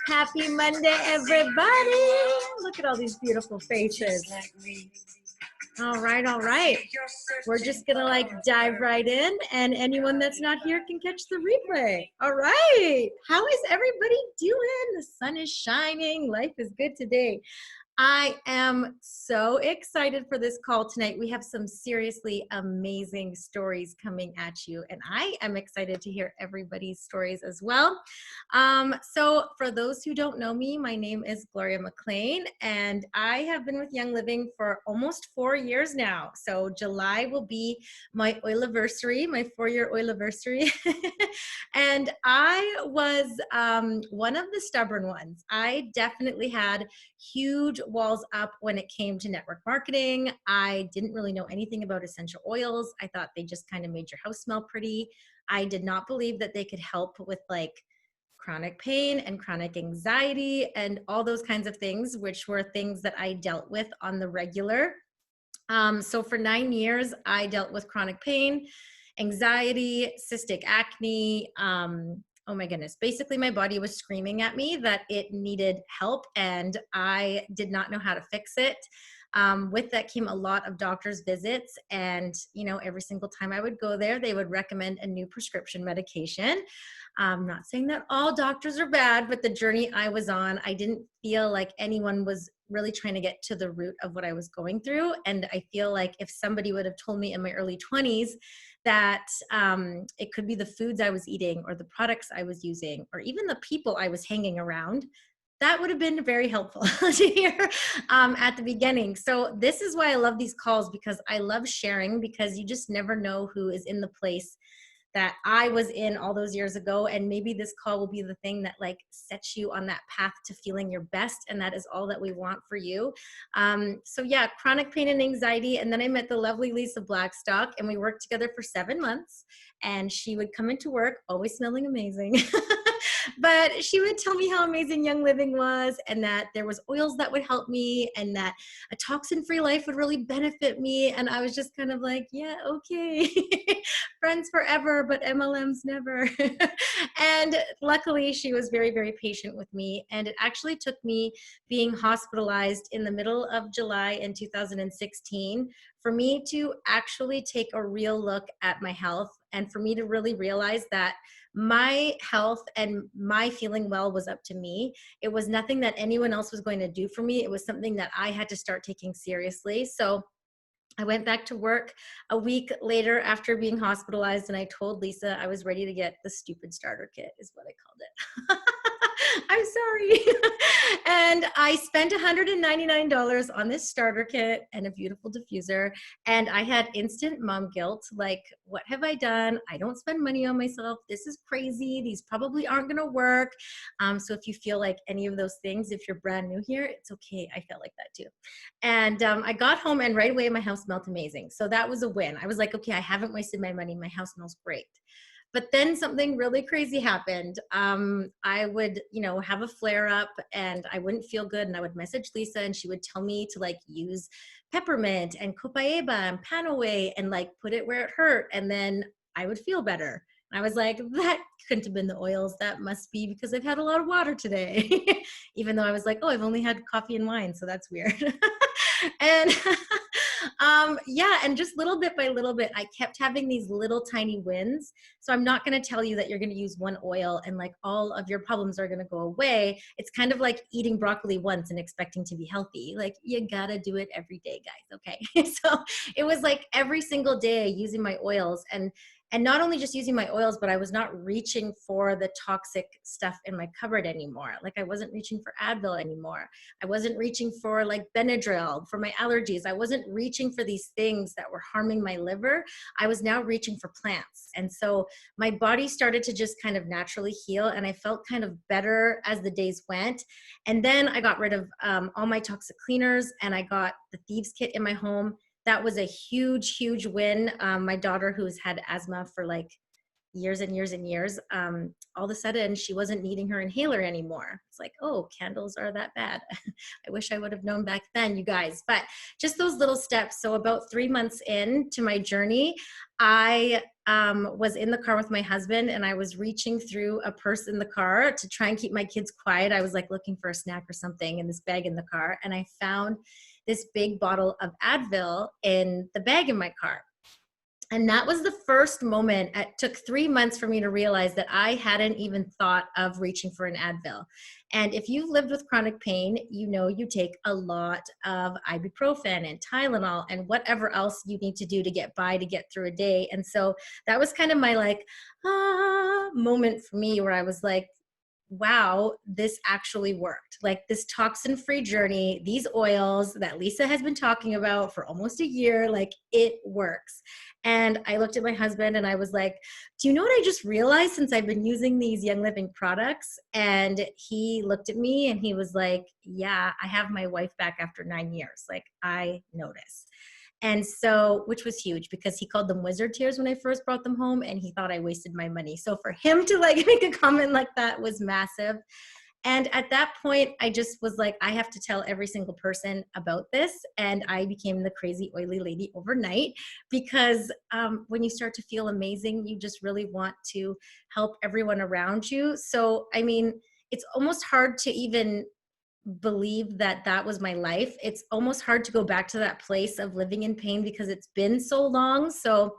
Happy Monday, everybody. Look at all these beautiful faces. All right, all right. We're just gonna dive right in, and anyone that's not here can catch the replay. All right. How is everybody doing? The sun is shining. Life is good today. I am so excited for this call tonight. We have some seriously amazing stories coming at you, and I am excited to hear everybody's stories as well. So for those who don't know me, my name is Gloria McLean, and I have been with Young Living for almost 4 years now. So July will be my oil-iversary, my 4-year oil-iversary. And I was one of the stubborn ones. I definitely had huge walls up when it came to network marketing. I didn't really know anything about essential oils. I thought they just kind of made your house smell pretty. I did not believe that they could help with chronic pain and chronic anxiety and all those kinds of things, which were things that I dealt with on the regular. So for 9 years, I dealt with chronic pain, anxiety, cystic acne. Oh my goodness. Basically, my body was screaming at me that it needed help, and I did not know how to fix it. With that came a lot of doctor's visits, and every single time I would go there, they would recommend a new prescription medication. I'm not saying that all doctors are bad, but the journey I was on, I didn't feel like anyone was really trying to get to the root of what I was going through. And I feel like if somebody would have told me in my early 20s that it could be the foods I was eating or the products I was using or even the people I was hanging around, that would have been very helpful to hear at the beginning. So this is why I love these calls, because I love sharing, because you just never know who is in the place that I was in all those years ago. And maybe this call will be the thing that sets you on that path to feeling your best. And that is all that we want for you. So yeah, chronic pain and anxiety. And then I met the lovely Lisa Blackstock, and we worked together for 7 months, and she would come into work always smelling amazing. But she would tell me how amazing Young Living was, and that there was oils that would help me, and that a toxin-free life would really benefit me. And I was just kind of like, yeah, okay. Friends forever, but MLMs never. And luckily, she was very, very patient with me. And it actually took me being hospitalized in the middle of July in 2016 for me to actually take a real look at my health, and for me to really realize that my health and my feeling well was up to me. It was nothing that anyone else was going to do for me. It was something that I had to start taking seriously. So I went back to work a week later after being hospitalized, and I told Lisa I was ready to get the stupid starter kit, is what I called it. I'm sorry. And I spent $199 on this starter kit and a beautiful diffuser. And I had instant mom guilt. Like, what have I done? I don't spend money on myself. This is crazy. These probably aren't going to work. So if you feel like any of those things, if you're brand new here, it's okay. I felt like that too. And I got home, and right away my house smelled amazing. So that was a win. I was like, okay, I haven't wasted my money. My house smells great. But then something really crazy happened. I would, have a flare up, and I wouldn't feel good. And I would message Lisa, and she would tell me to use peppermint and copaiba and panaway and put it where it hurt. And then I would feel better. And I was like, that couldn't have been the oils. That must be because I've had a lot of water today. Even though I was like, oh, I've only had coffee and wine. So that's weird. And yeah, and just little bit by little bit, I kept having these little tiny wins. So I'm not going to tell you that you're going to use one oil and all of your problems are going to go away. It's kind of like eating broccoli once and expecting to be healthy. You got to do it every day, guys. Okay. So it was every single day using my oils, and not only just using my oils, but I was not reaching for the toxic stuff in my cupboard anymore. I wasn't reaching for Advil anymore. I wasn't reaching for Benadryl for my allergies. I wasn't reaching for these things that were harming my liver. I was now reaching for plants. And so my body started to just kind of naturally heal, and I felt kind of better as the days went. And then I got rid of all my toxic cleaners, and I got the Thieves Kit in my home. That was a huge, huge win. My daughter, who's had asthma for years and years and years, all of a sudden she wasn't needing her inhaler anymore. It's like, oh, candles are that bad. I wish I would have known back then, you guys. But just those little steps. So about 3 months into my journey, I was in the car with my husband, and I was reaching through a purse in the car to try and keep my kids quiet. I was like looking for a snack or something in this bag in the car, and I found this big bottle of Advil in the bag in my car. And that was the first moment. It took 3 months for me to realize that I hadn't even thought of reaching for an Advil. And if you've lived with chronic pain, you know you take a lot of ibuprofen and Tylenol and whatever else you need to do to get by, to get through a day. And so that was kind of my like, moment for me, where I was like, wow, this actually worked. Like this toxin-free journey, these oils that Lisa has been talking about for almost a year, like it works. And I looked at my husband and I was like, do you know what I just realized since I've been using these Young Living products? And he looked at me and he was like, yeah, I have my wife back after 9 years. Like I noticed. And so, which was huge because he called them wizard tears when I first brought them home, and he thought I wasted my money. So for him to like make a comment like that was massive. And at that point, I just was like, I have to tell every single person about this. And I became the crazy oily lady overnight, because when you start to feel amazing, you just really want to help everyone around you. So, I mean, it's almost hard to even believe that that was my life. It's almost hard to go back to that place of living in pain because it's been so long. So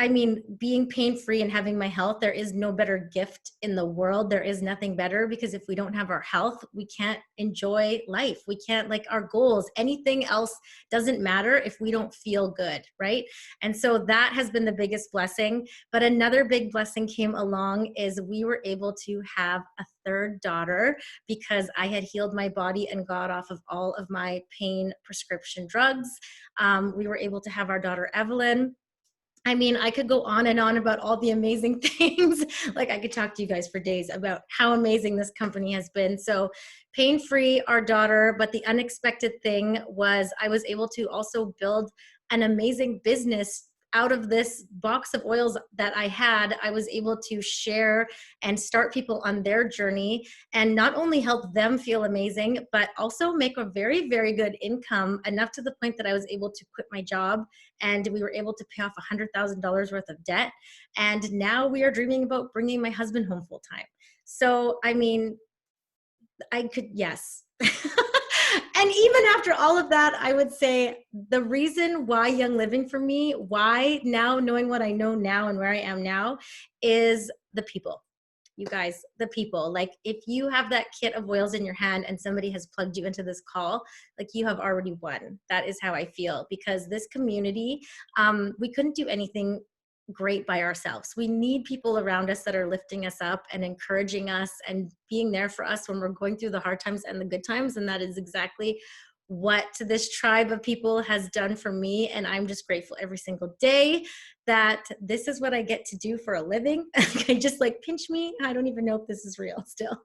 I mean, being pain-free and having my health, there is no better gift in the world. There is nothing better, because if we don't have our health, we can't enjoy life. We can't, like, our goals, anything else doesn't matter if we don't feel good, right? And so that has been the biggest blessing. But another big blessing came along is we were able to have a third daughter, because I had healed my body and got off of all of my pain prescription drugs. We were able to have our daughter, Evelyn. I mean, I could go on and on about all the amazing things. Like I could talk to you guys for days about how amazing this company has been. So pain-free, our daughter, but the unexpected thing was I was able to also build an amazing business out of this box of oils that I had. I was able to share and start people on their journey, and not only help them feel amazing, but also make a very, very good income, enough to the point that I was able to quit my job, and we were able to pay off $100,000 worth of debt. And now we are dreaming about bringing my husband home full time. So, I mean, I could, yes. And even after all of that, I would say the reason why Young Living for me, why now, knowing what I know now and where I am now, is the people. You guys, the people. Like, if you have that kit of oils in your hand and somebody has plugged you into this call, like, you have already won. That is how I feel, because this community, we couldn't do anything great by ourselves. We need people around us that are lifting us up and encouraging us and being there for us when we're going through the hard times and the good times. And that is exactly what this tribe of people has done for me. And I'm just grateful every single day that this is what I get to do for a living. I just, like, pinch me. I don't even know if this is real still,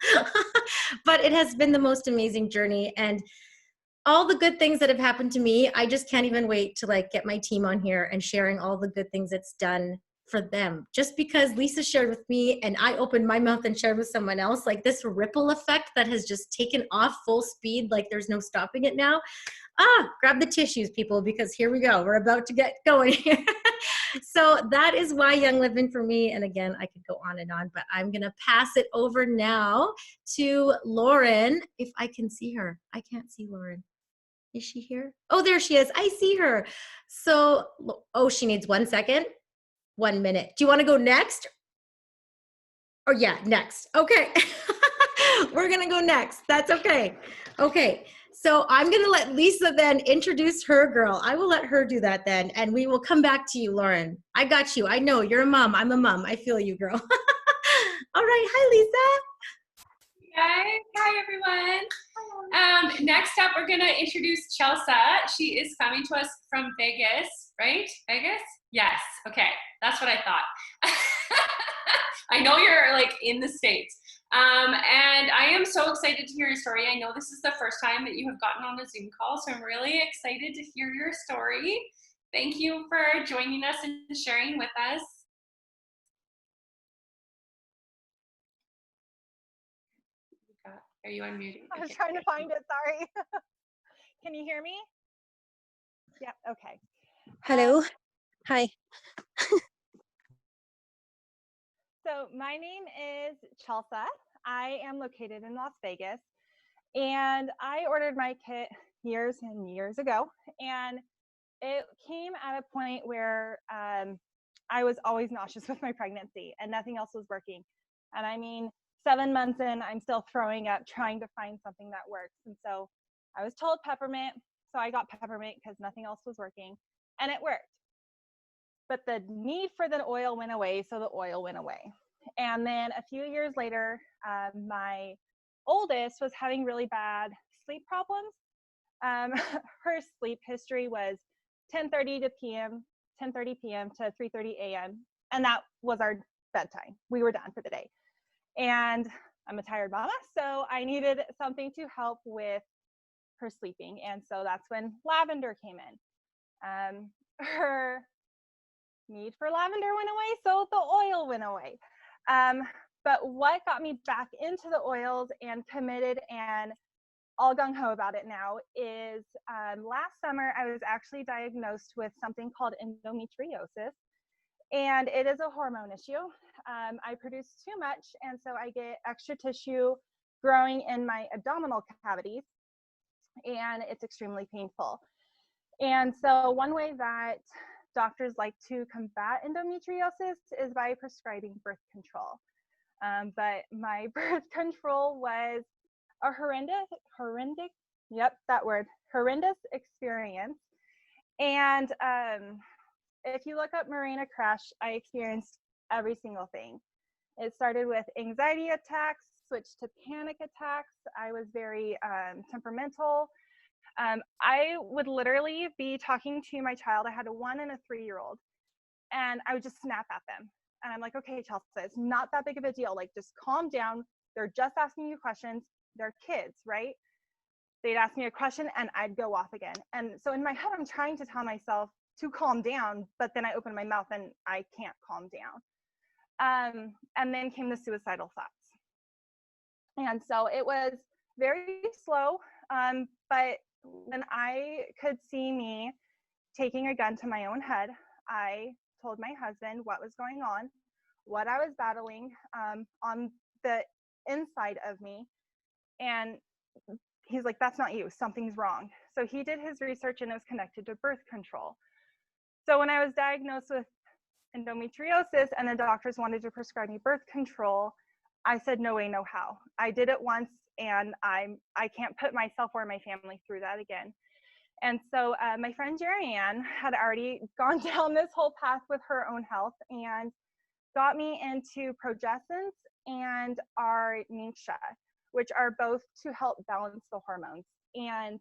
but it has been the most amazing journey. And all the good things that have happened to me, I just can't even wait to, like, get my team on here and sharing all the good things it's done for them. Just because Lisa shared with me and I opened my mouth and shared with someone else, like, this ripple effect that has just taken off full speed, like there's no stopping it now. Grab the tissues, people, because here we go. We're about to get going here. So that is why Young Living for me. And again, I could go on and on, but I'm going to pass it over now to Lauren. If I can see her. I can't see Lauren. Is she here? Oh, there she is. I see her. So, oh, she needs 1 second. 1 minute. Do you want to go next? Oh, yeah, next. Okay. We're going to go next. That's okay. Okay. So I'm going to let Lisa then introduce her girl. I will let her do that then, and we will come back to you, Lauren. I got you. I know you're a mom. I'm a mom. I feel you, girl. All right. Hi, Lisa. Guys. Hi, everyone. Next up, we're going to introduce Chelsea. She is coming to us from Vegas, right? Vegas? Yes. Okay. That's what I thought. I know you're, like, in the States. And I am so excited to hear your story. I know this is the first time that you have gotten on a Zoom call, so I'm really excited to hear your story. Thank you for joining us and sharing with us. Are you unmuting? I was trying to find it. Sorry. Can you hear me? Yep. Okay. Hello. Hi. So my name is Chelsea. I am located in Las Vegas, and I ordered my kit years and years ago, and it came at a point where I was always nauseous with my pregnancy and nothing else was working. And I mean, 7 months in, I'm still throwing up trying to find something that works. And so I was told peppermint, so I got peppermint because nothing else was working, and it worked. But the need for the oil went away, so the oil went away. And then a few years later, my oldest was having really bad sleep problems. Her sleep history was 10:30 p.m. to 3:30 a.m. And that was our bedtime. We were done for the day. And I'm a tired mama, so I needed something to help with her sleeping. And so that's when lavender came in. Her need for lavender went away, so the oil went away. But what got me back into the oils and committed and all gung-ho about it now is last summer I was actually diagnosed with something called endometriosis, and it is a hormone issue. I produce too much, and so I get extra tissue growing in my abdominal cavities, and it's extremely painful. And so one way that doctors like to combat endometriosis is by prescribing birth control. But my birth control was a horrendous experience. And if you look up Marina Crash, I experienced every single thing. It started with anxiety attacks, switched to panic attacks. I was very temperamental. I would literally be talking to my child. I had a 1 and a 3-year-old, and I would just snap at them. And I'm like, okay, Chelsea, it's not that big of a deal. Like, just calm down. They're just asking you questions. They're kids, right? They'd ask me a question and I'd go off again. And so in my head, I'm trying to tell myself to calm down, but then I open my mouth and I can't calm down. And then came the suicidal thoughts. And so it was very slow, but when I could see me taking a gun to my own head, I told my husband what was going on, what I was battling on the inside of me. And he's like, that's not you, something's wrong. So he did his research and it was connected to birth control. So when I was diagnosed with endometriosis and the doctors wanted to prescribe me birth control, I said, no way, no how. I did it once and I can't put myself or my family through that again. And so my friend Jerry Ann had already gone down this whole path with her own health and got me into progestins and our Ningxia, which are both to help balance the hormones. And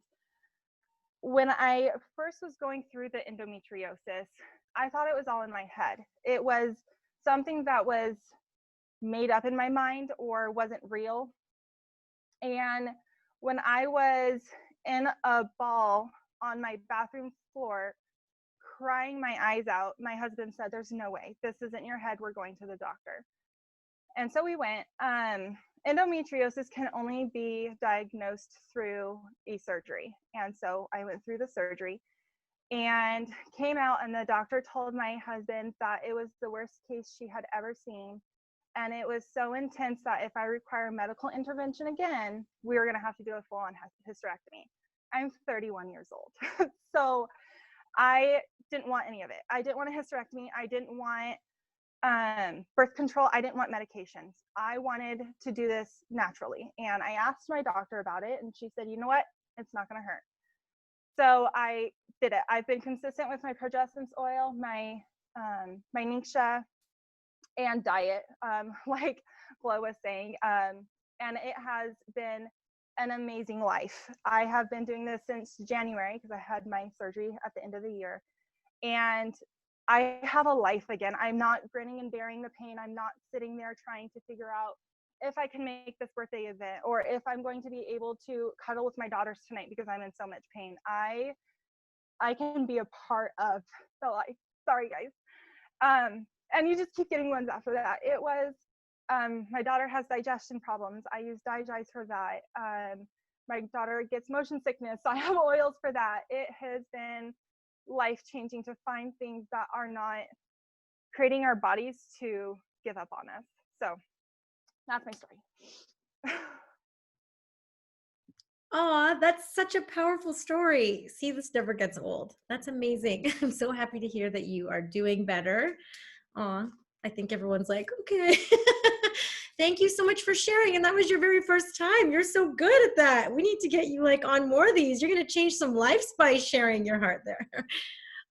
when I first was going through the endometriosis, I thought it was all in my head. It was something that was made up in my mind or wasn't real. And when I was in a ball on my bathroom floor, crying my eyes out, my husband said, there's no way, this isn't your head, we're going to the doctor. And so we went. Endometriosis can only be diagnosed through a surgery. And so I went through the surgery and came out, and the doctor told my husband that it was the worst case she had ever seen. And it was so intense that if I require medical intervention again, we were going to have to do a full-on hysterectomy. I'm 31 years old. So I didn't want any of it. I didn't want a hysterectomy. I didn't want birth control. I didn't want medications. I wanted to do this naturally. And I asked my doctor about it, and she said, you know what? It's not going to hurt. So I did it. I've been consistent with my progestins oil, my Ningxia, and diet, like Gloria was saying. And it has been an amazing life. I have been doing this since January because I had my surgery at the end of the year. And I have a life again. I'm not grinning and bearing the pain. I'm not sitting there trying to figure out if I can make this birthday event or if I'm going to be able to cuddle with my daughters tonight because I'm in so much pain. I can be a part of the life. Sorry, guys. And you just keep getting ones after that. It was My daughter has digestion problems. I use Digest for that. My daughter gets motion sickness. So I have oils for that. It has been life-changing to find things that are not creating our bodies to give up on us. So that's my story. Oh, that's such a powerful story. See, this never gets old. That's amazing. I'm so happy to hear that you are doing better. Aw, I think everyone's like, okay. Thank you so much for sharing. And that was your very first time. You're so good at that. We need to get you like on more of these. You're going to change some lives by sharing your heart there.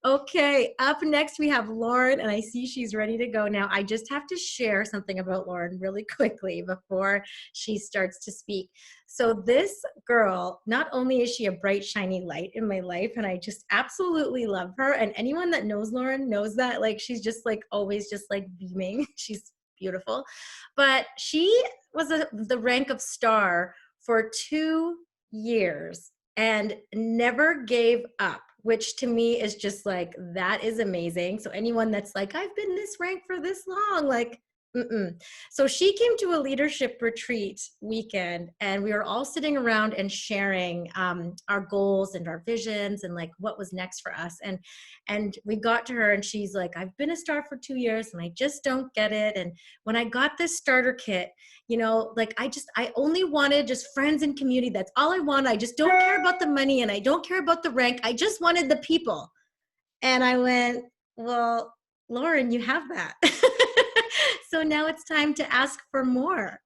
Okay, up next we have Lauren, and I see she's ready to go now. I just have to share something about Lauren really quickly before she starts to speak. So this girl, not only is she a bright, shiny light in my life, and I just absolutely love her, and anyone that knows Lauren knows that, like, she's just like always just like beaming. She's beautiful. But she was the rank of star for 2 years and never gave up, which to me is just like, that is amazing. So anyone that's like, I've been this rank for this long, like, So she came to a leadership retreat weekend, and we were all sitting around and sharing our goals and our visions and like what was next for us. And we got to her, and she's like, I've been a star for 2 years and I just don't get it. And when I got this starter kit, you know, like I only wanted just friends and community. That's all I want. I just don't care about the money and I don't care about the rank. I just wanted the people. And I went, well, Lauren, you have that. So now it's time to ask for more.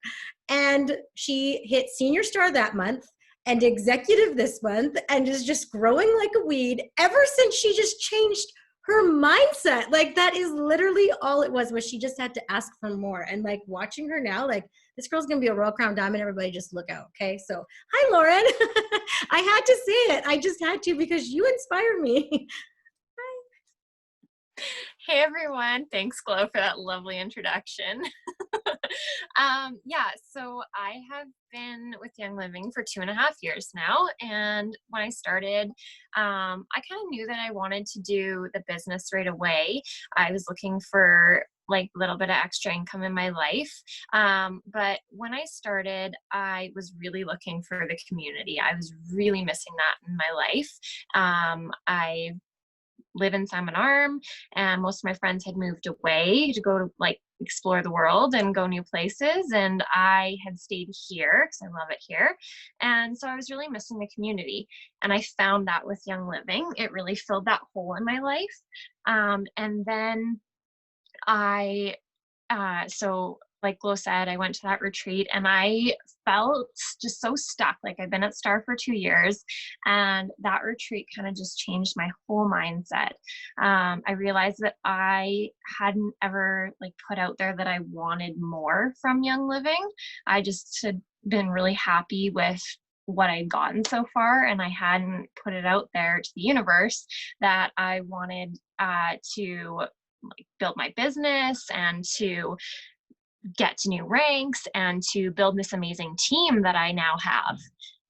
And she hit senior star that month and executive this month and is just growing like a weed ever since she just changed her mindset. Like, that is literally all it was she just had to ask for more. And like watching her now, like, this girl's gonna be a Royal Crown Diamond. Everybody just look out, okay? So hi, Lauren. I had to say it. I just had to because you inspire me. Hey everyone, thanks Glo for that lovely introduction. Yeah, so I have been with Young Living for 2.5 years now, and when I started, I kind of knew that I wanted to do the business right away. I was looking for like a little bit of extra income in my life, but when I started, I was really looking for the community. I was really missing that in my life. I live in Salmon Arm, and most of my friends had moved away to go to like explore the world and go new places, and I had stayed here because I love it here. And so I was really missing the community, and I found that with Young Living. It really filled that hole in my life. And then so like Glo said, I went to that retreat and I felt just so stuck. Like, I've been at Star for 2 years, and that retreat kind of just changed my whole mindset. I realized that I hadn't ever like put out there that I wanted more from Young Living. I just had been really happy with what I'd gotten so far, and I hadn't put it out there to the universe that I wanted to like build my business and to get to new ranks and to build this amazing team that I now have.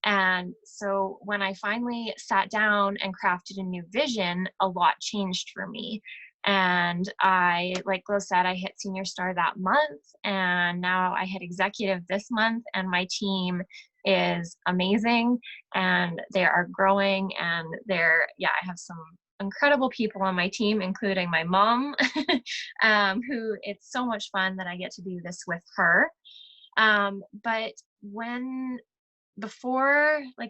And so when I finally sat down and crafted a new vision, a lot changed for me. And I, like Glo said, I hit senior star that month, and now I hit executive this month, and my team is amazing and they are growing, and I have some incredible people on my team, including my mom, who it's so much fun that I get to do this with her. But the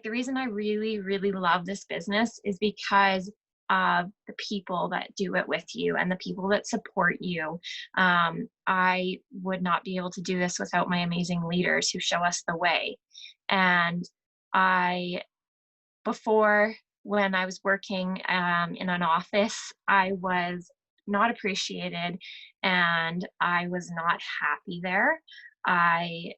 reason I really, really love this business is because of the people that do it with you and the people that support you. I would not be able to do this without my amazing leaders who show us the way. And before, when I was working in an office, I was not appreciated and I was not happy there. I'm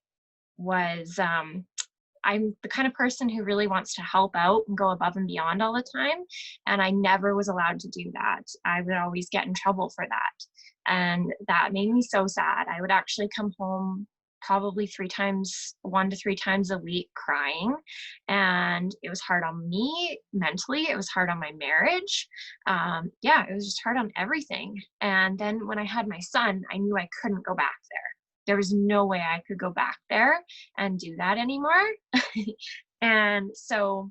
the kind of person who really wants to help out and go above and beyond all the time. And I never was allowed to do that. I would always get in trouble for that. And that made me so sad. I would actually come home probably 1 to 3 times a week crying. And it was hard on me mentally. It was hard on my marriage. It was just hard on everything. And then when I had my son, I knew I couldn't go back there. there was no way I could go back there and do that anymore. And so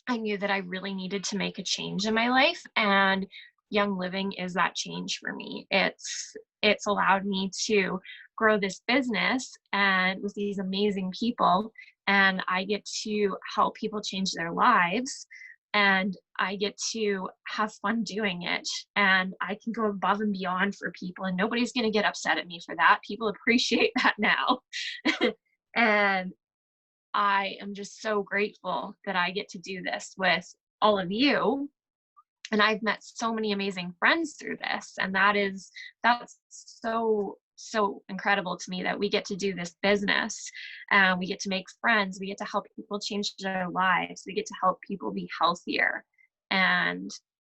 I knew that I really needed to make a change in my life, and Young Living is that change for me. It's allowed me to grow this business and with these amazing people, and I get to help people change their lives, and I get to have fun doing it, and I can go above and beyond for people, and nobody's going to get upset at me for that. People appreciate that now. And I am just so grateful that I get to do this with all of you. And I've met so many amazing friends through this. And that's so incredible to me that we get to do this business. We get to make friends. We get to help people change their lives. We get to help people be healthier. And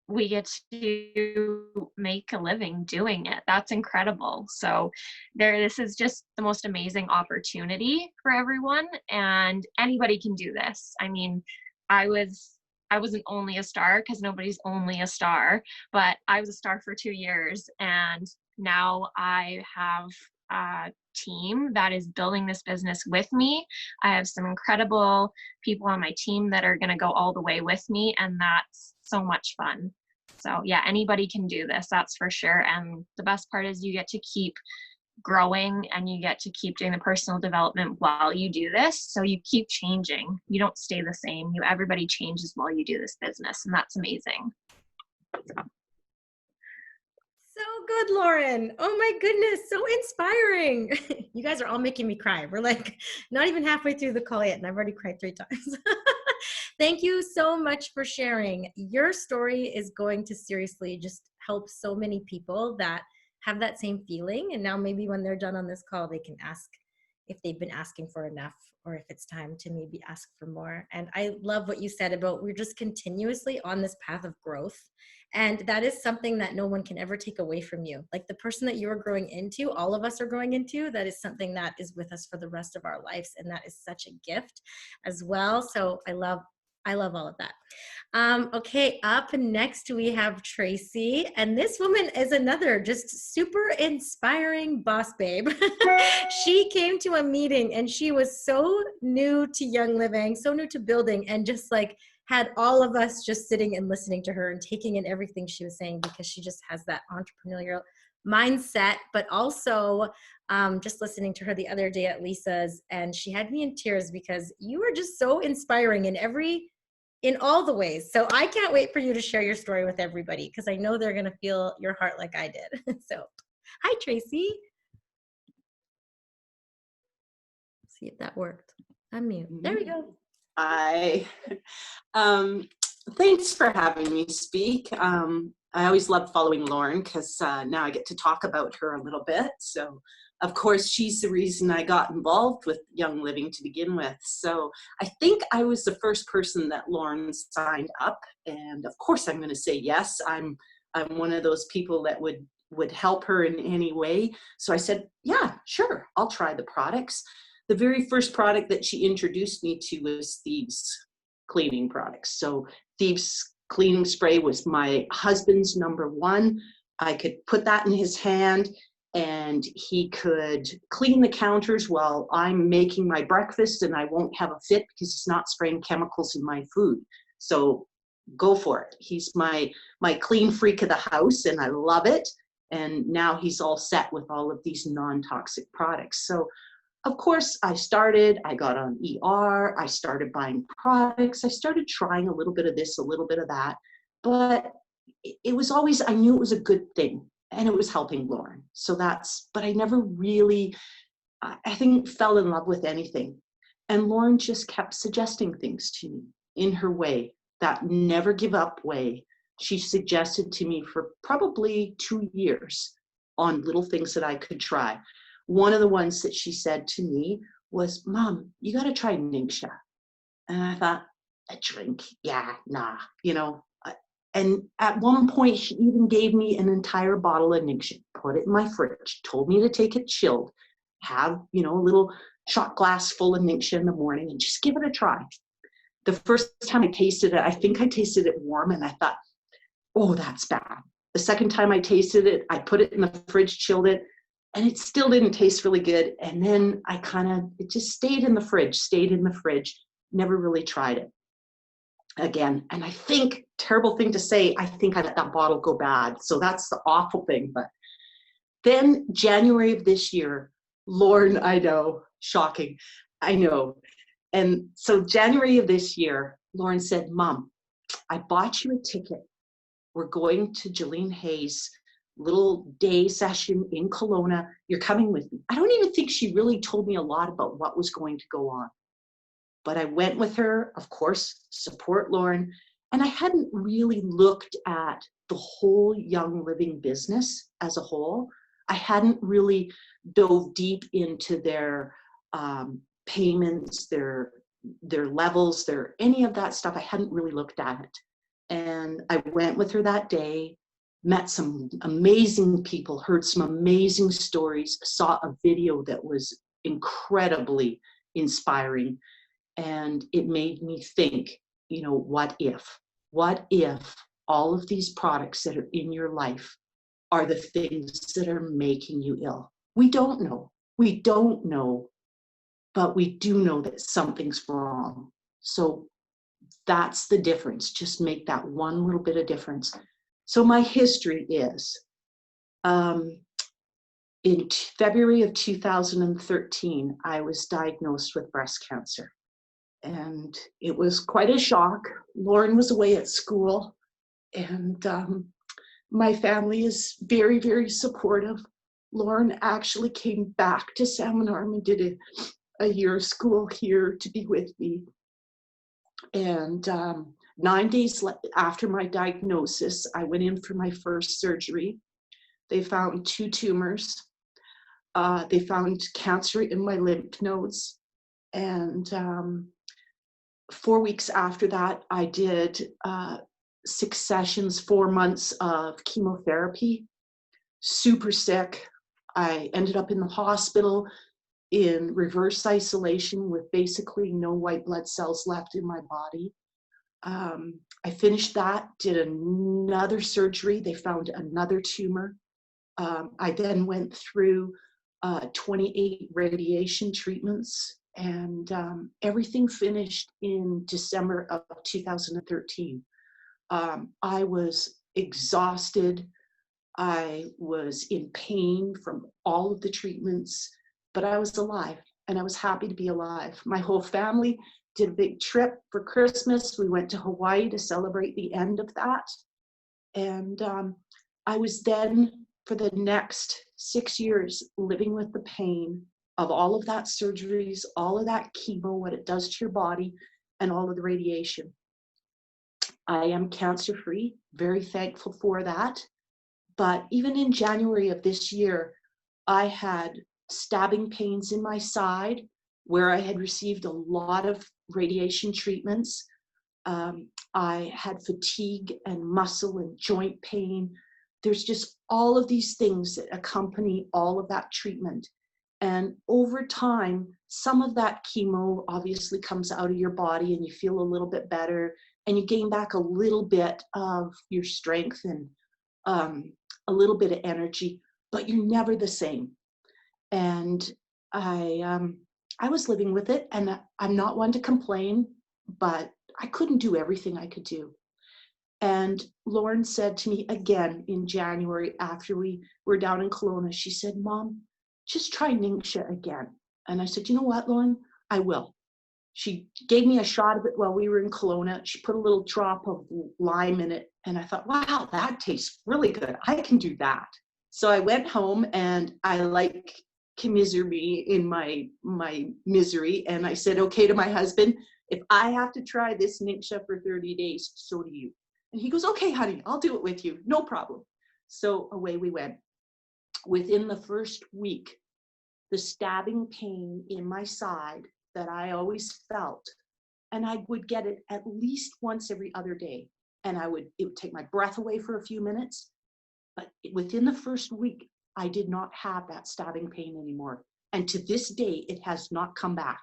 we get to make a living doing it. That's incredible. So this is just the most amazing opportunity for everyone, and anybody can do this. I mean, I wasn't only a star, because nobody's only a star, but I was a star for 2 years, and now I have a team that is building this business with me. I have some incredible people on my team that are going to go all the way with me, and that's so much fun. So yeah, anybody can do this, that's for sure. And the best part is you get to keep growing, and you get to keep doing the personal development while you do this. So you keep changing. You don't stay the same. Everybody changes while you do this business, and that's amazing. So good, Lauren. Oh my goodness, so inspiring. You guys are all making me cry. We're like not even halfway through the call yet, and I've already cried 3 times. Thank you so much for sharing. Your story is going to seriously just help so many people that have that same feeling. And now maybe when they're done on this call, they can ask if they've been asking for enough, or if it's time to maybe ask for more. And I love what you said about we're just continuously on this path of growth. And that is something that no one can ever take away from you. Like the person that you're growing into, all of us are growing into, that is something that is with us for the rest of our lives. And that is such a gift as well. So I love all of that. Okay, up next we have Tracy, and this woman is another just super inspiring boss babe. She came to a meeting and she was so new to Young Living, so new to building, and just like had all of us just sitting and listening to her and taking in everything she was saying, because she just has that entrepreneurial mindset. But also just listening to her the other day at Lisa's, and she had me in tears because you were just so inspiring in all the ways. So I can't wait for you to share your story with everybody, because I know they're going to feel your heart like I did. So hi, Tracy. See if that worked. Unmute. There we go. Hi. Thanks for having me speak. I always love following Lauren, because now I get to talk about her a little bit. So of course, she's the reason I got involved with Young Living to begin with. So I think I was the first person that Lauren signed up. And of course, I'm going to say yes. I'm one of those people that would help her in any way. So I said, yeah, sure, I'll try the products. The very first product that she introduced me to was Thieves cleaning products. So Thieves cleaning spray was my husband's #1. I could put that in his hand, and he could clean the counters while I'm making my breakfast, and I won't have a fit because he's not spraying chemicals in my food. So go for it. He's my clean freak of the house, and I love it. And now he's all set with all of these non-toxic products. So of course I got on ER, I started buying products, I started trying a little bit of this, a little bit of that, but it was always, I knew it was a good thing. And it was helping Lauren. But I never really, I think, fell in love with anything. And Lauren just kept suggesting things to me in her way, that never give up way. She suggested to me for probably 2 years on little things that I could try. One of the ones that she said to me was, Mom, you got to try Ningxia. And I thought, a drink? Yeah, nah, And at one point, she even gave me an entire bottle of Ningxia, put it in my fridge, told me to take it chilled, have, a little shot glass full of Ningxia in the morning, and just give it a try. The first time I tasted it, I think I tasted it warm, and I thought, oh, that's bad. The second time I tasted it, I put it in the fridge, chilled it. and it still didn't taste really good. And then it just stayed in the fridge, never really tried it again. And I think, terrible thing to say, I think I let that bottle go bad. So that's the awful thing. But then January of this year, Lauren, I know, shocking, I know. And so January of this year, Lauren said, Mom, I bought you a ticket. We're going to Jolene Hayes' little day session in Kelowna. You're coming with me. I don't even think she really told me a lot about what was going to go on. But I went with her, of course, support Lauren. And I hadn't really looked at the whole Young Living business as a whole. I hadn't really dove deep into their payments, their levels, any of that stuff. I hadn't really looked at it. And I went with her that day, met some amazing people, heard some amazing stories, saw a video that was incredibly inspiring. And it made me think, what if all of these products that are in your life are the things that are making you ill? We don't know, but we do know that something's wrong. So that's the difference. Just make that one little bit of difference. So my history is, in February of 2013, I was diagnosed with breast cancer. And it was quite a shock. Lauren was away at school, and my family is very, very supportive. Lauren actually came back to Salmon Arm and did a year of school here to be with me. And 9 days after my diagnosis, I went in for my first surgery. They found 2 tumors. They found cancer in my lymph nodes. And 4 weeks after that, I did 6 sessions, 4 months of chemotherapy. Super sick. I ended up in the hospital in reverse isolation with basically no white blood cells left in my body. I finished that, did another surgery. They found another tumor. I then went through 28 radiation treatments, and everything finished in December of 2013. I was exhausted. I was in pain from all of the treatments, but I was alive, and I was happy to be alive. My whole family did a big trip for Christmas. We went to Hawaii to celebrate the end of that. And I was then, for the next 6 years, living with the pain of all of that surgeries, all of that chemo, what it does to your body, and all of the radiation. I am cancer-free, very thankful for that. But even in January of this year, I had stabbing pains in my side where I had received a lot of radiation treatments. I had fatigue and muscle and joint pain. There's just all of these things that accompany all of that treatment. And over time, some of that chemo obviously comes out of your body and you feel a little bit better and you gain back a little bit of your strength and a little bit of energy, but you're never the same. And I was living with it, and I'm not one to complain, but I couldn't do everything I could do. And Lauren said to me again in January after we were down in Kelowna, she said, Mom, just try Ningxia again. And I said, you know what, Lauren, I will. She gave me a shot of it while we were in Kelowna. She put a little drop of lime in it. And I thought, wow, that tastes really good. I can do that. So I went home and I commiserate me in my misery. And I said, okay, to my husband, if I have to try this Ningxia for 30 days, so do you. And he goes, okay, honey, I'll do it with you. No problem. So away we went. Within the first week, the stabbing pain in my side that I always felt, and I would get it at least once every other day. And it would take my breath away for a few minutes. But within the first week, I did not have that stabbing pain anymore. And to this day, it has not come back.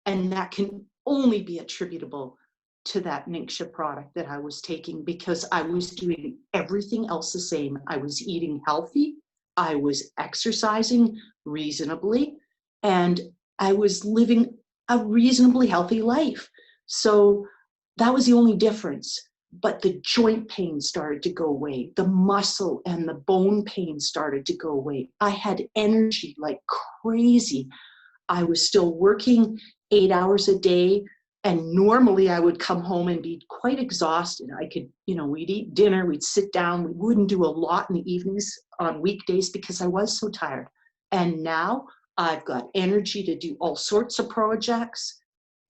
And that can only be attributable to that Ningxia product that I was taking, because I was doing everything else the same. I was eating healthy. I was exercising reasonably, and I was living a reasonably healthy life. So that was the only difference. But the joint pain started to go away. The muscle and the bone pain started to go away. I had energy like crazy. I was still working 8 hours a day. And normally I would come home and be quite exhausted. I could, we'd eat dinner, we'd sit down. We wouldn't do a lot in the evenings on weekdays because I was so tired. And now I've got energy to do all sorts of projects,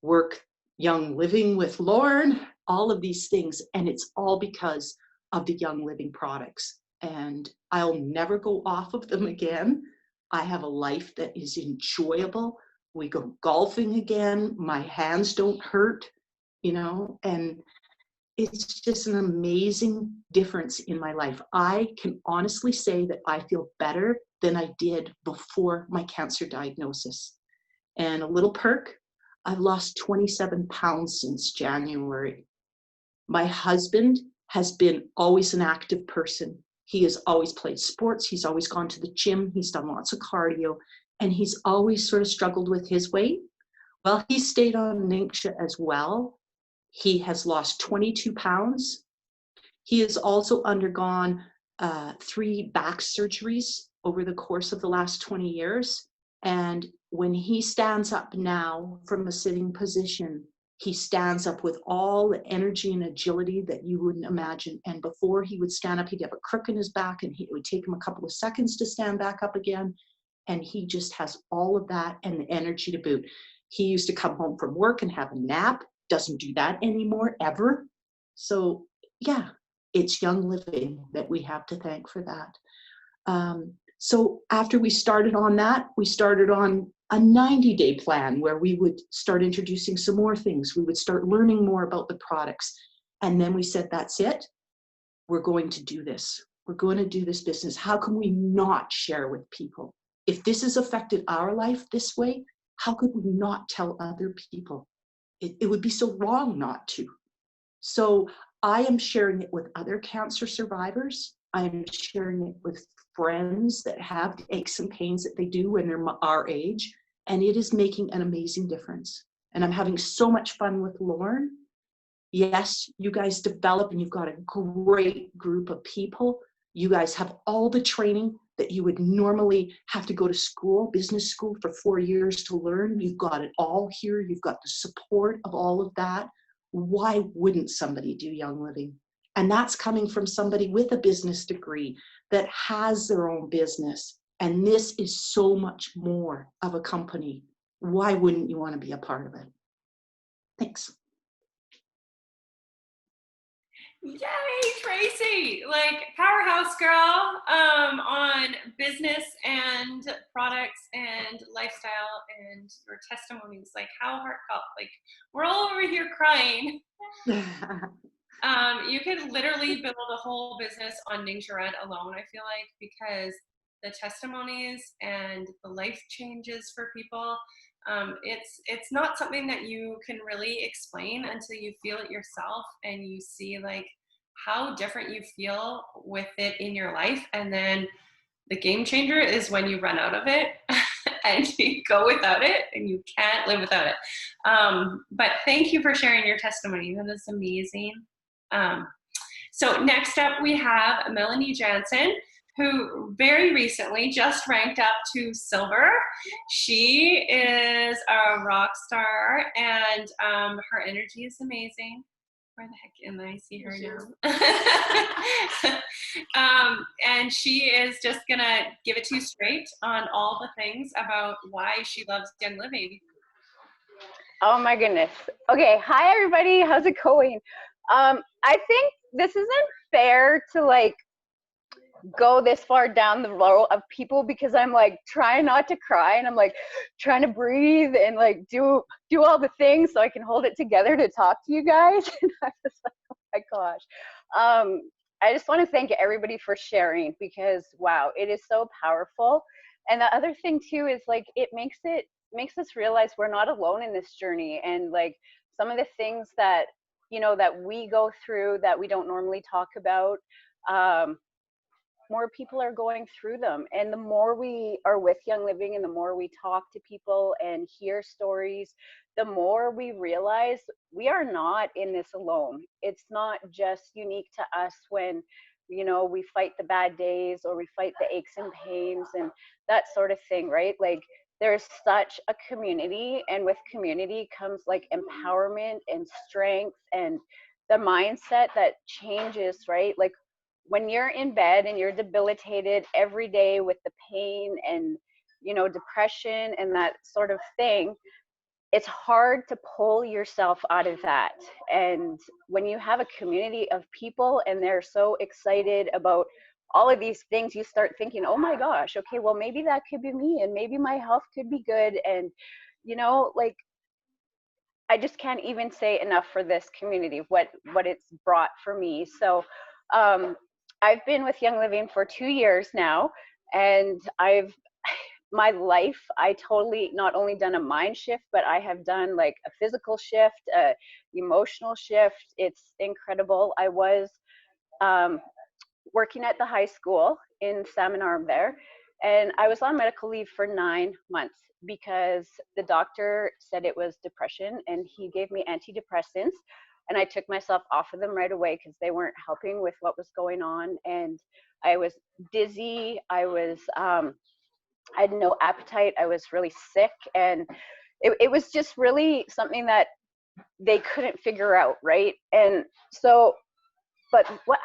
work Young Living with Lauren, all of these things. And it's all because of the Young Living products. And I'll never go off of them again. I have a life that is enjoyable. We go golfing again. My hands don't hurt, and it's just an amazing difference in my life. I can honestly say that I feel better than I did before my cancer diagnosis. And a little perk, I've lost 27 pounds since January. My husband has been always an active person. He has always played sports. He's always gone to the gym. He's done lots of cardio. And he's always sort of struggled with his weight. Well, he stayed on Ningxia as well. He has lost 22 pounds. He has also undergone 3 back surgeries over the course of the last 20 years. And when he stands up now from a sitting position, he stands up with all the energy and agility that you wouldn't imagine. And before he would stand up, he'd have a crook in his back, and it would take him a couple of seconds to stand back up again. And he just has all of that and the energy to boot. He used to come home from work and have a nap. Doesn't do that anymore, ever. So yeah, it's Young Living that we have to thank for that. So after we started on that, we started on a 90-day plan where we would start introducing some more things. We would start learning more about the products. And then we said, that's it. We're going to do this. We're going to do this business. How can we not share with people? If this has affected our life this way, how could we not tell other people? It would be so wrong not to. So I am sharing it with other cancer survivors. I am sharing it with friends that have the aches and pains that they do when they're our age. And it is making an amazing difference. And I'm having so much fun with Lauren. Yes, you guys develop and you've got a great group of people. You guys have all the training that you would normally have to go to school, business school, for 4 years to learn. You've got it all here. You've got the support of all of that. Why wouldn't somebody do Young Living? And that's coming from somebody with a business degree that has their own business. And this is so much more of a company. Why wouldn't you want to be a part of it? Thanks. Yay, Tracy! Like powerhouse girl on business and products and lifestyle and your testimonies. Like how heartfelt. Like we're all over here crying. You could literally build a whole business on Ningxia Red alone, I feel like, because the testimonies and the life changes for people, it's not something that you can really explain until you feel it yourself and you see like how different you feel with it in your life. And then the game changer is when you run out of it and you go without it and you can't live without it. But thank you for sharing your testimony. That is amazing. So next up we have Melanie Johnson, who very recently just ranked up to silver. She is a rock star and her energy is amazing. Where the heck am I? See her now. And she is just gonna give it to you straight on all the things about why she loves Young Living. Oh my goodness. Okay, hi everybody, how's it going? I think this isn't fair to like go this far down the road of people because I'm like trying not to cry and I'm like trying to breathe and like do all the things so I can hold it together to talk to you guys. And I was like, oh my gosh. I just want to thank everybody for sharing because wow, it is so powerful. And the other thing too is like it makes us realize we're not alone in this journey, and like some of the things that that we go through that we don't normally talk about. more people are going through them. And the more we are with Young Living and the more we talk to people and hear stories, the more we realize we are not in this alone. It's not just unique to us when, you know, we fight the bad days or we fight the aches and pains and that sort of thing, right? Like, there's such a community, and with community comes like empowerment and strength and the mindset that changes, right? Like, when you're in bed and you're debilitated every day with the pain and, you know, depression and that sort of thing, it's hard to pull yourself out of that. And when you have a community of people and they're so excited about all of these things, you start thinking, oh my gosh, okay, well, maybe that could be me and maybe my health could be good. And, you know, like, I just can't even say enough for this community, what it's brought for me. So I've been with Young Living for 2 years now, and my life, I totally not only done a mind shift, but I have done like a physical shift, a emotional shift. It's incredible. I was working at the high school in Salmon Arm there, and I was on medical leave for 9 months because the doctor said it was depression, and he gave me antidepressants, and I took myself off of them right away because they weren't helping with what was going on. And I was dizzy, I had no appetite, I was really sick, and it was just really something that they couldn't figure out, right? And so, but what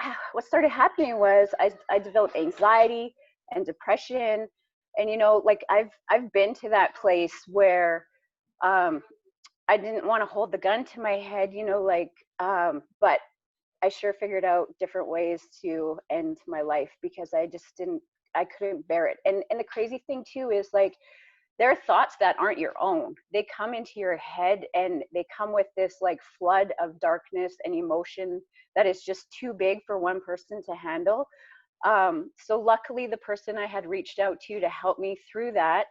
started happening was I developed anxiety and depression. And, you know, like, I've been to that place where I didn't want to hold the gun to my head, you know, like, but I sure figured out different ways to end my life because I couldn't bear it. And the crazy thing too is, like, there are thoughts that aren't your own. They come into your head and they come with this like flood of darkness and emotion that is just too big for one person to handle. So luckily, the person I had reached out to help me through that,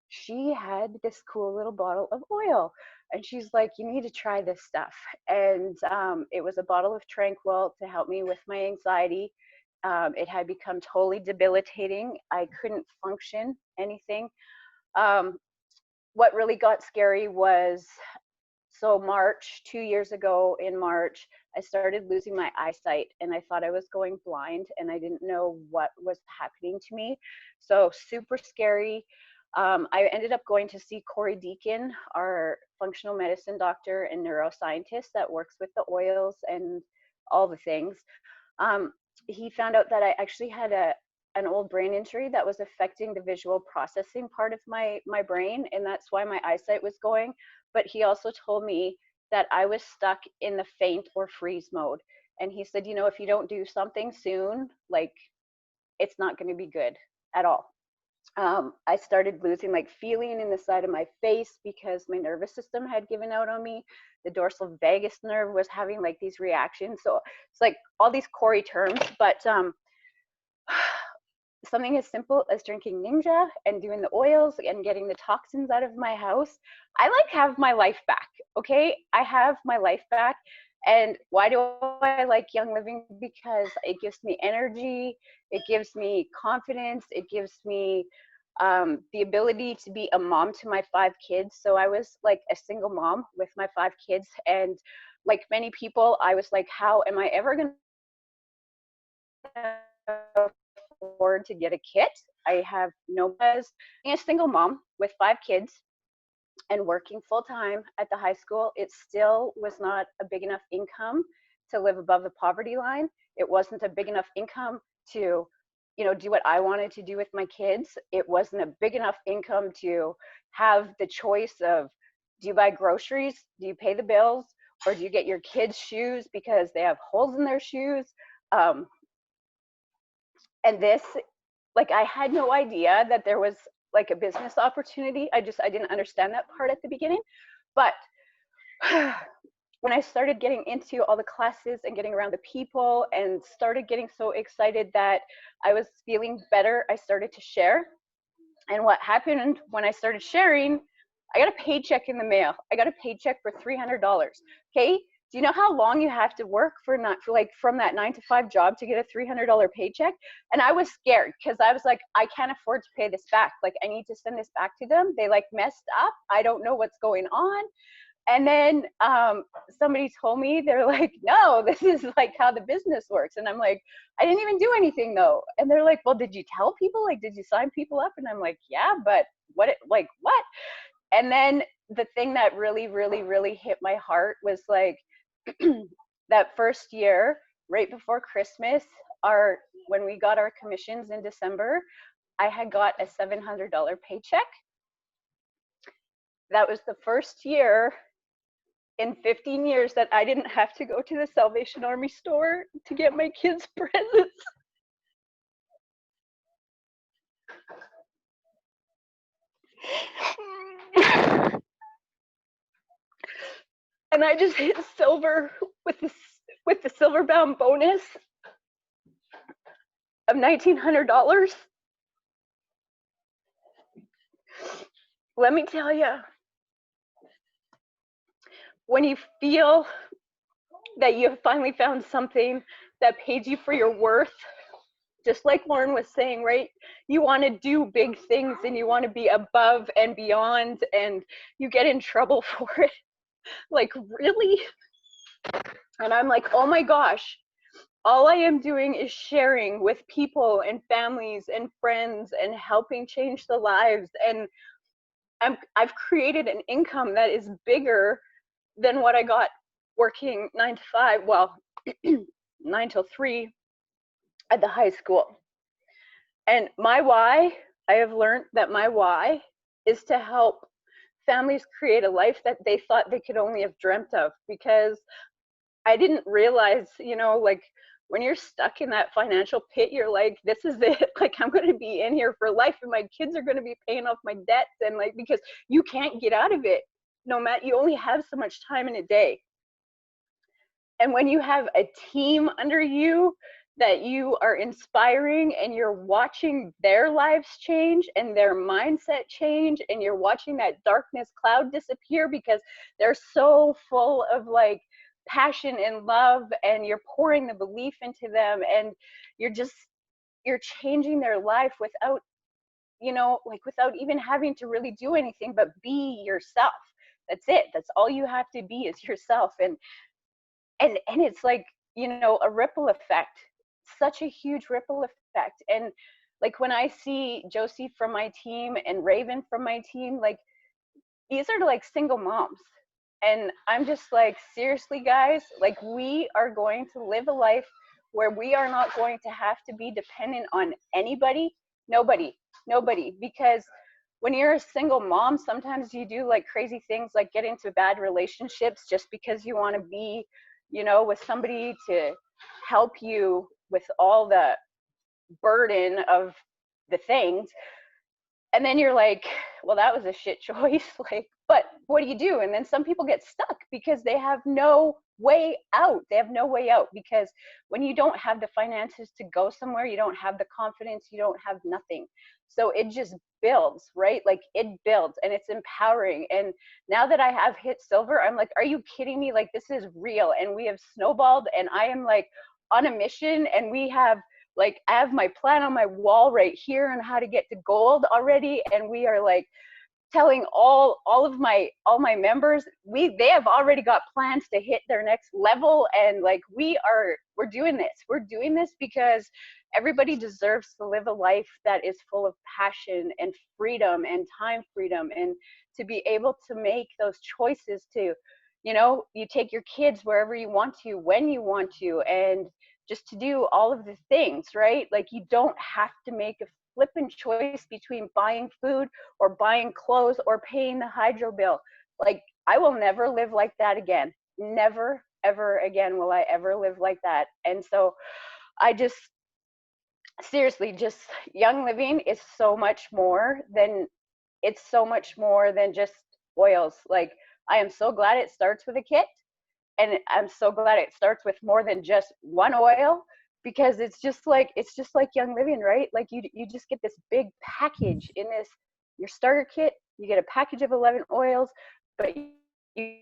she had this cool little bottle of oil, and she's like, you need to try this stuff. And it was a bottle of Tranquil to help me with my anxiety. It had become totally debilitating. I couldn't function anything. What really got scary was, so March, 2 years ago in March, I started losing my eyesight, and I thought I was going blind, and I didn't know what was happening to me. So super scary. I ended up going to see Corey Deacon, our functional medicine doctor and neuroscientist that works with the oils and all the things. He found out that I actually had an old brain injury that was affecting the visual processing part of my brain, and that's why my eyesight was going. But he also told me that I was stuck in the faint or freeze mode. And he said, you know, if you don't do something soon, like, it's not going to be good at all. I started losing like feeling in the side of my face because my nervous system had given out on me. The dorsal vagus nerve was having like these reactions. So it's like all these Corey terms, but something as simple as drinking Ninja and doing the oils and getting the toxins out of my house, I like have my life back. Okay, I have my life back. And why do I like Young Living? Because it gives me energy, it gives me confidence, it gives me the ability to be a mom to my 5 kids. So I was like a single mom with my 5 kids, and like many people, I was like, how am I ever going to afford to get a kit? I have no buzz. Being a single mom with 5 kids and working full-time at the high school, it still was not a big enough income to live above the poverty line. It wasn't a big enough income to, you know, do what I wanted to do with my kids. It wasn't a big enough income to have the choice of, do you buy groceries, do you pay the bills, or do you get your kids shoes because they have holes in their shoes? And this, like, I had no idea that there was like a business opportunity. I didn't understand that part at the beginning. But when I started getting into all the classes and getting around the people and started getting so excited that I was feeling better, I started to share. And what happened when I started sharing, I got a paycheck in the mail. I got a paycheck for $300. Okay, do you know how long you have to work for like from that 9-to-5 job to get a $300 paycheck? And I was scared because I was like, I can't afford to pay this back. Like, I need to send this back to them. They like messed up. I don't know what's going on. And then somebody told me, they're like, no, this is like how the business works. And I'm like, I didn't even do anything though. And they're like, well, did you tell people? Like, did you sign people up? And I'm like, yeah, but what? And then the thing that really, really, really hit my heart was like that first year, right before Christmas, when we got our commissions in December, I had got a $700 paycheck. That was the first year in 15 years that I didn't have to go to the Salvation Army store to get my kids presents. And I just hit silver with the silver bound bonus of $1,900. Let me tell you, when you feel that you have finally found something that pays you for your worth, just like Lauren was saying, right? You want to do big things and you want to be above and beyond, and you get in trouble for it. Like, really? And I'm like, oh my gosh, all I am doing is sharing with people and families and friends and helping change the lives. And I've created an income that is bigger than what I got working 9-to-5, well, 9 till 3 at the high school. And my why, I have learned that my why is to help families create a life that they thought they could only have dreamt of, because I didn't realize, you know, like when you're stuck in that financial pit, you're like, this is it. Like, I'm going to be in here for life and my kids are going to be paying off my debts. And like, because you can't get out of it. No matter, you only have so much time in a day. And when you have a team under you that you are inspiring and you're watching their lives change and their mindset change, and you're watching that darkness cloud disappear because they're so full of like passion and love, and you're pouring the belief into them, and you're changing their life without, you know, like without even having to really do anything but be yourself. That's it. That's all you have to be, is yourself. And it's like, you know, a ripple effect, such a huge ripple effect. And like when I see Josie from my team and Raven from my team, like these are like single moms. And I'm just like, seriously, guys, like we are going to live a life where we are not going to have to be dependent on anybody, nobody, because when you're a single mom, sometimes you do like crazy things, like get into bad relationships just because you want to be, you know, with somebody to help you with all the burden of the things. And then you're like, well, that was a shit choice. Like, but what do? And then some people get stuck because they have no way out. They have no way out, because when you don't have the finances to go somewhere, you don't have the confidence, you don't have nothing. So it just builds, right? Like it builds, and it's empowering. And now that I have hit silver, I'm like, are you kidding me? Like, this is real. And we have snowballed, and I am like on a mission, and we have, like, I have my plan on my wall right here on how to get to gold already. And we are like telling all of my members, they have already got plans to hit their next level. And like, we're doing this because everybody deserves to live a life that is full of passion and freedom and time freedom, and to be able to make those choices to, you know, you take your kids wherever you want to, when you want to, and just to do all of the things, right? Like, you don't have to make a flippant choice between buying food or buying clothes or paying the hydro bill. Like, I will never live like that again. Never, ever again will I ever live like that. And so I just, seriously, just Young Living is so much more than just oils. Like, I am so glad it starts with a kit. And I'm so glad it starts with more than just one oil, because it's just like Young Living, right? Like you just get this big package in this, your starter kit, you get a package of 11 oils, but you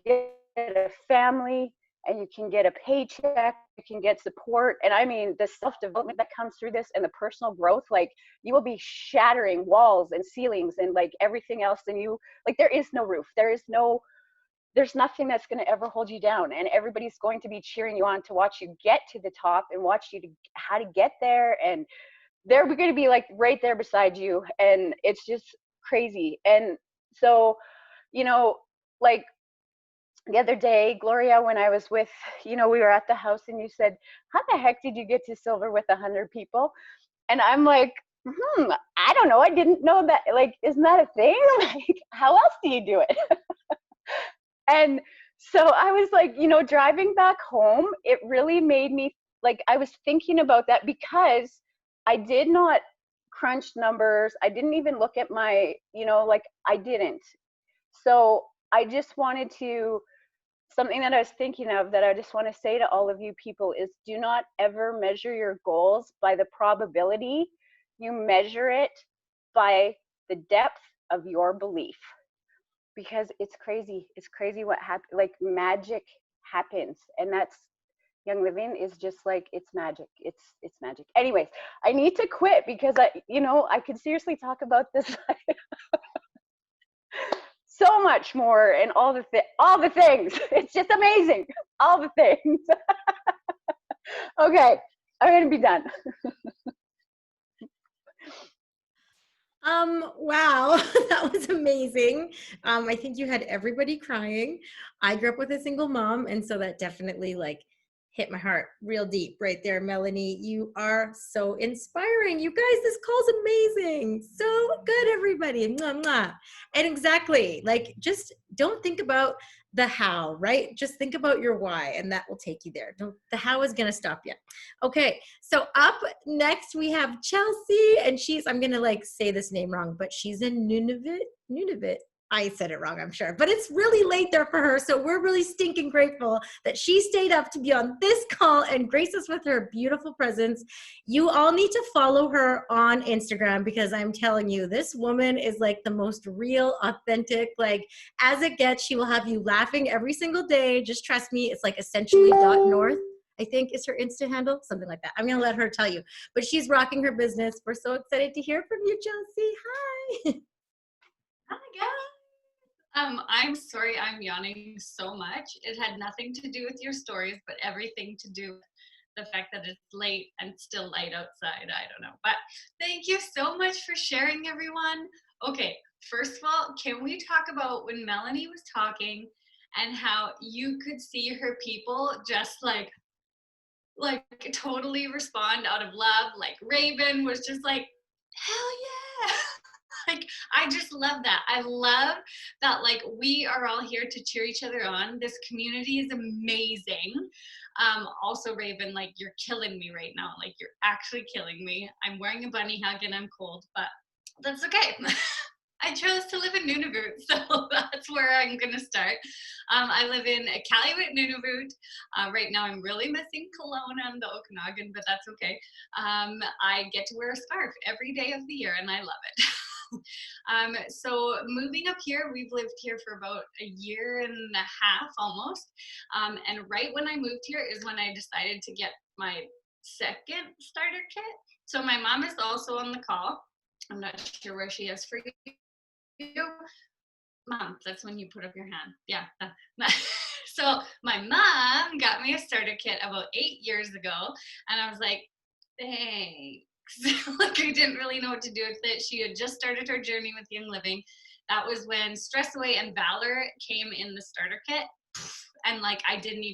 get a family, and you can get a paycheck, you can get support. And I mean, the self-development that comes through this and the personal growth, like you will be shattering walls and ceilings and like everything else. And you, like, there is no roof. There's nothing that's going to ever hold you down. And everybody's going to be cheering you on to watch you get to the top and watch you to how to get there. And they're going to be like right there beside you. And it's just crazy. And so, you know, like, the other day, Gloria, when I was with, we were at the house and you said, how the heck did you get to silver with 100 people? And I'm like, I don't know. I didn't know that. Like, isn't that a thing? Like, how else do you do it? And so I was like, driving back home, it really made me, like, I was thinking about that because I did not crunch numbers. I didn't even look at my, I didn't. So I just wanted to, something that I was thinking of that I just want to say to all of you people is, do not ever measure your goals by the probability. You measure it by the depth of your belief, because it's crazy. It's crazy what happens. Like, magic happens, and that's Young Living is just like, it's magic. It's magic. Anyways, I need to quit because I could seriously talk about this so much more, and all the things. It's just amazing. All the things. Okay, I'm gonna be done. Wow, that was amazing. I think you had everybody crying. I grew up with a single mom, and so that definitely like hit my heart real deep right there, Melanie. You are so inspiring. You guys, this call's amazing. So good, everybody. Mwah, mwah. And exactly, like, just don't think about the how, right? Just think about your why, and that will take you there. The how is gonna stop you. Okay, so up next we have Chelsea, and I'm gonna like say this name wrong, but she's in Nunavut. I said it wrong, I'm sure, but it's really late there for her. So we're really stinking grateful that she stayed up to be on this call and grace us with her beautiful presence. You all need to follow her on Instagram, because I'm telling you, this woman is like the most real, authentic, like as it gets. She will have you laughing every single day. Just trust me. It's like essentially.north, I think is her Insta handle, something like that. I'm going to let her tell you, but she's rocking her business. We're so excited to hear from you, Chelsea. Hi. Hi, guys. I'm sorry I'm yawning so much. It had nothing to do with your stories, but everything to do with the fact that it's late and still light outside. I don't know. But thank you so much for sharing, everyone. Okay, first of all, can we talk about when Melanie was talking and how you could see her people just like totally respond out of love? Like Raven was just like, hell yeah. Like, I just love that. I love that, like, we are all here to cheer each other on. This community is amazing. Also, Raven, like, you're killing me right now. Like, you're actually killing me. I'm wearing a bunny hug and I'm cold, but that's okay. I chose to live in Nunavut, so that's where I'm going to start. I live in Iqaluit, Nunavut. Right now I'm really missing Kelowna and the Okanagan, but that's okay. I get to wear a scarf every day of the year, and I love it. So moving up here, we've lived here for about a year and a half almost. And right when I moved here is when I decided to get my second starter kit. So my mom is also on the call. I'm not sure where she is for you. Mom, that's when you put up your hand. Yeah. So my mom got me a starter kit about 8 years ago, and I was like, thanks. Like, I didn't really know what to do with it. She had just started her journey with Young Living. That was when Stress Away and Valor came in the starter kit. And like, I didn't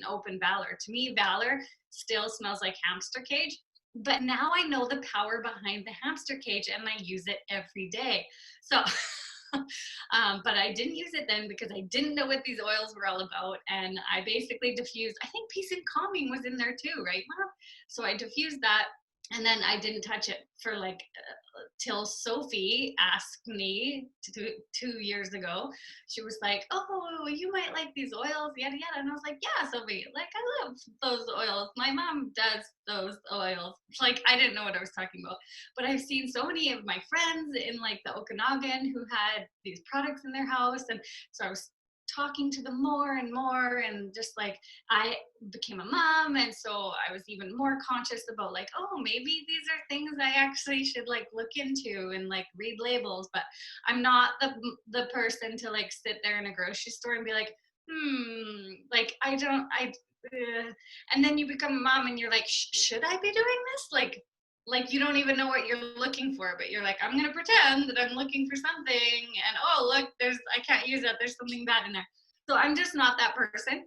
open Valor. To me, Valor still smells like hamster cage. But now I know the power behind the hamster cage, and I use it every day. So, but I didn't use it then because I didn't know what these oils were all about. And I basically diffused, I think Peace and Calming was in there too, right, Mom? So I diffused that, and then I didn't touch it for like, till Sophie asked me 2 years ago. She was like, oh, you might like these oils, yada yada. And I was like, yeah, Sophie, like, I love those oils. My mom does those oils. Like, I didn't know what I was talking about. But I've seen so many of my friends in like the Okanagan who had these products in their house. And so I was talking to them more and more, and just like I became a mom, and so I was even more conscious about like, oh, maybe these are things I actually should like look into and like read labels. But I'm not the person to like sit there in a grocery store and be like, like and then you become a mom and you're like, should I be doing this? Like you don't even know what you're looking for, but you're like, I'm gonna pretend that I'm looking for something, and oh look, I can't use that, there's something bad in there. So I'm just not that person.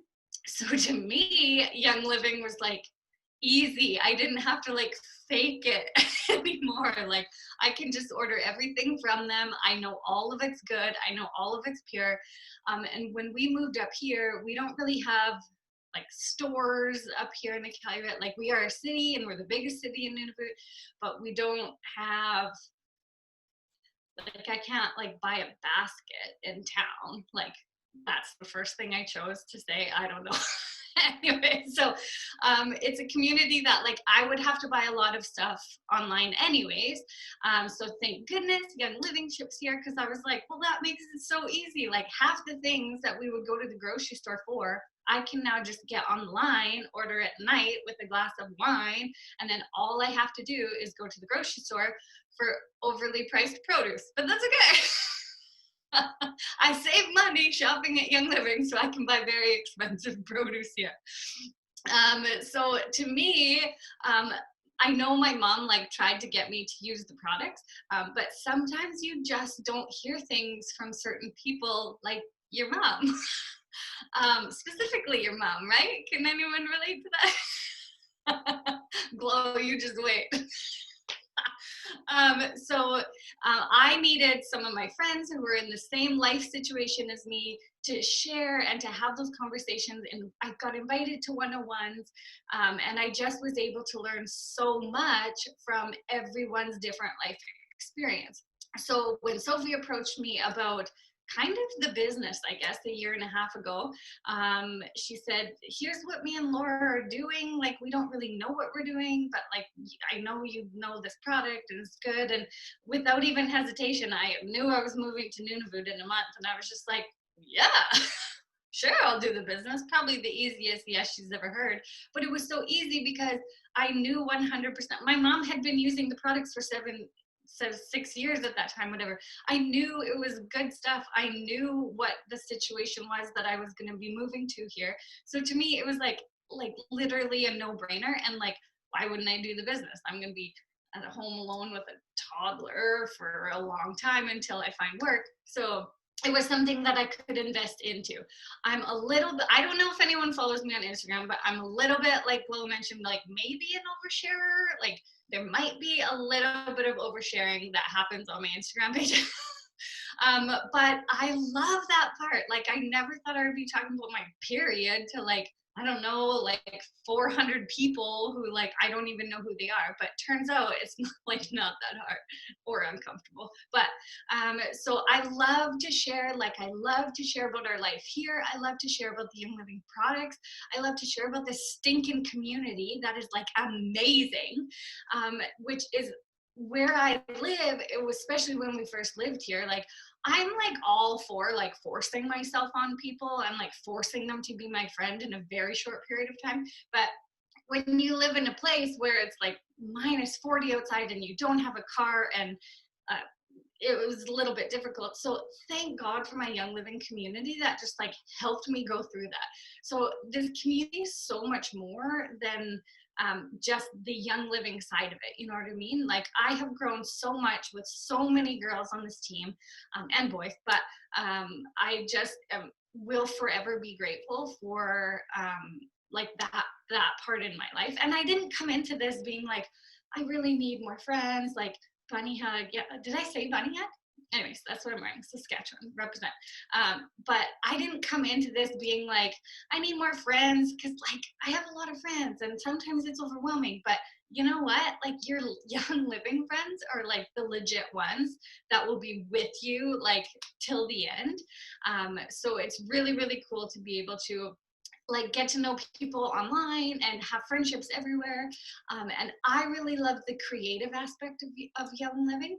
So to me, Young Living was like easy. I didn't have to like fake it anymore. Like I can just order everything from them. I know all of it's good. I know all of it's pure. And when we moved up here, we don't really have like stores up here in the Calumet. Like we are a city and we're the biggest city in Nunavut, but we don't have, like I can't like buy a basket in town. Like that's the first thing I chose to say, I don't know. Anyway, so it's a community that like I would have to buy a lot of stuff online anyways. So thank goodness Young Living ships here, because I was like, well, that makes it so easy. Like half the things that we would go to the grocery store for, I can now just get online, order at night with a glass of wine, and then all I have to do is go to the grocery store for overly priced produce. But that's okay. I save money shopping at Young Living so I can buy very expensive produce here. So to me, I know my mom like tried to get me to use the products, but sometimes you just don't hear things from certain people like your mom. Specifically your mom, right? Can anyone relate to that? Glow, you just wait. So I needed some of my friends who were in the same life situation as me to share and to have those conversations, and I got invited to 101s, and I just was able to learn so much from everyone's different life experience. So when Sophie approached me about kind of the business, I guess, a year and a half ago, she said, here's what me and Laura are doing. Like, we don't really know what we're doing, but like, I know you know this product and it's good. And without even hesitation, I knew I was moving to Nunavut in a month. And I was just like, yeah, sure, I'll do the business. Probably the easiest yes she's ever heard. But it was so easy because I knew 100%. My mom had been using the products for 6 years at that time, whatever. I knew it was good stuff. I knew what the situation was that I was going to be moving to here. So to me, it was like literally a no-brainer. And like, why wouldn't I do the business? I'm going to be at home alone with a toddler for a long time until I find work. So it was something that I could invest into. I'm a little bit, I don't know if anyone follows me on Instagram, but I'm a little bit, like Flo mentioned, like maybe an oversharer. Like there might be a little bit of oversharing that happens on my Instagram page. But I love that part. Like I never thought I would be talking about my period to like, I don't know, like 400 people who like, I don't even know who they are, but turns out it's not that hard or uncomfortable. But so I love to share, like I love to share about our life here. I love to share about the Young Living products. I love to share about this stinking community that is like amazing, which is where I live. It was, especially when we first lived here, like I'm like all for like forcing myself on people. I'm like forcing them to be my friend in a very short period of time. But when you live in a place where it's like -40 outside and you don't have a car, and it was a little bit difficult. So thank God for my Young Living community that just like helped me go through that. So this community is so much more than just the Young Living side of it, you know what I mean? Like I have grown so much with so many girls on this team, and boys, but I just will forever be grateful for like that part in my life. And I didn't come into this being like, I really need more friends, like bunny hug. Yeah, did I say bunny hug? Anyways, that's what I'm wearing, Saskatchewan, represent. But I didn't come into this being like, I need more friends, because like I have a lot of friends and sometimes it's overwhelming. But you know what? Like your Young Living friends are like the legit ones that will be with you like till the end. So it's really, really cool to be able to like get to know people online and have friendships everywhere. And I really love the creative aspect of Young Living.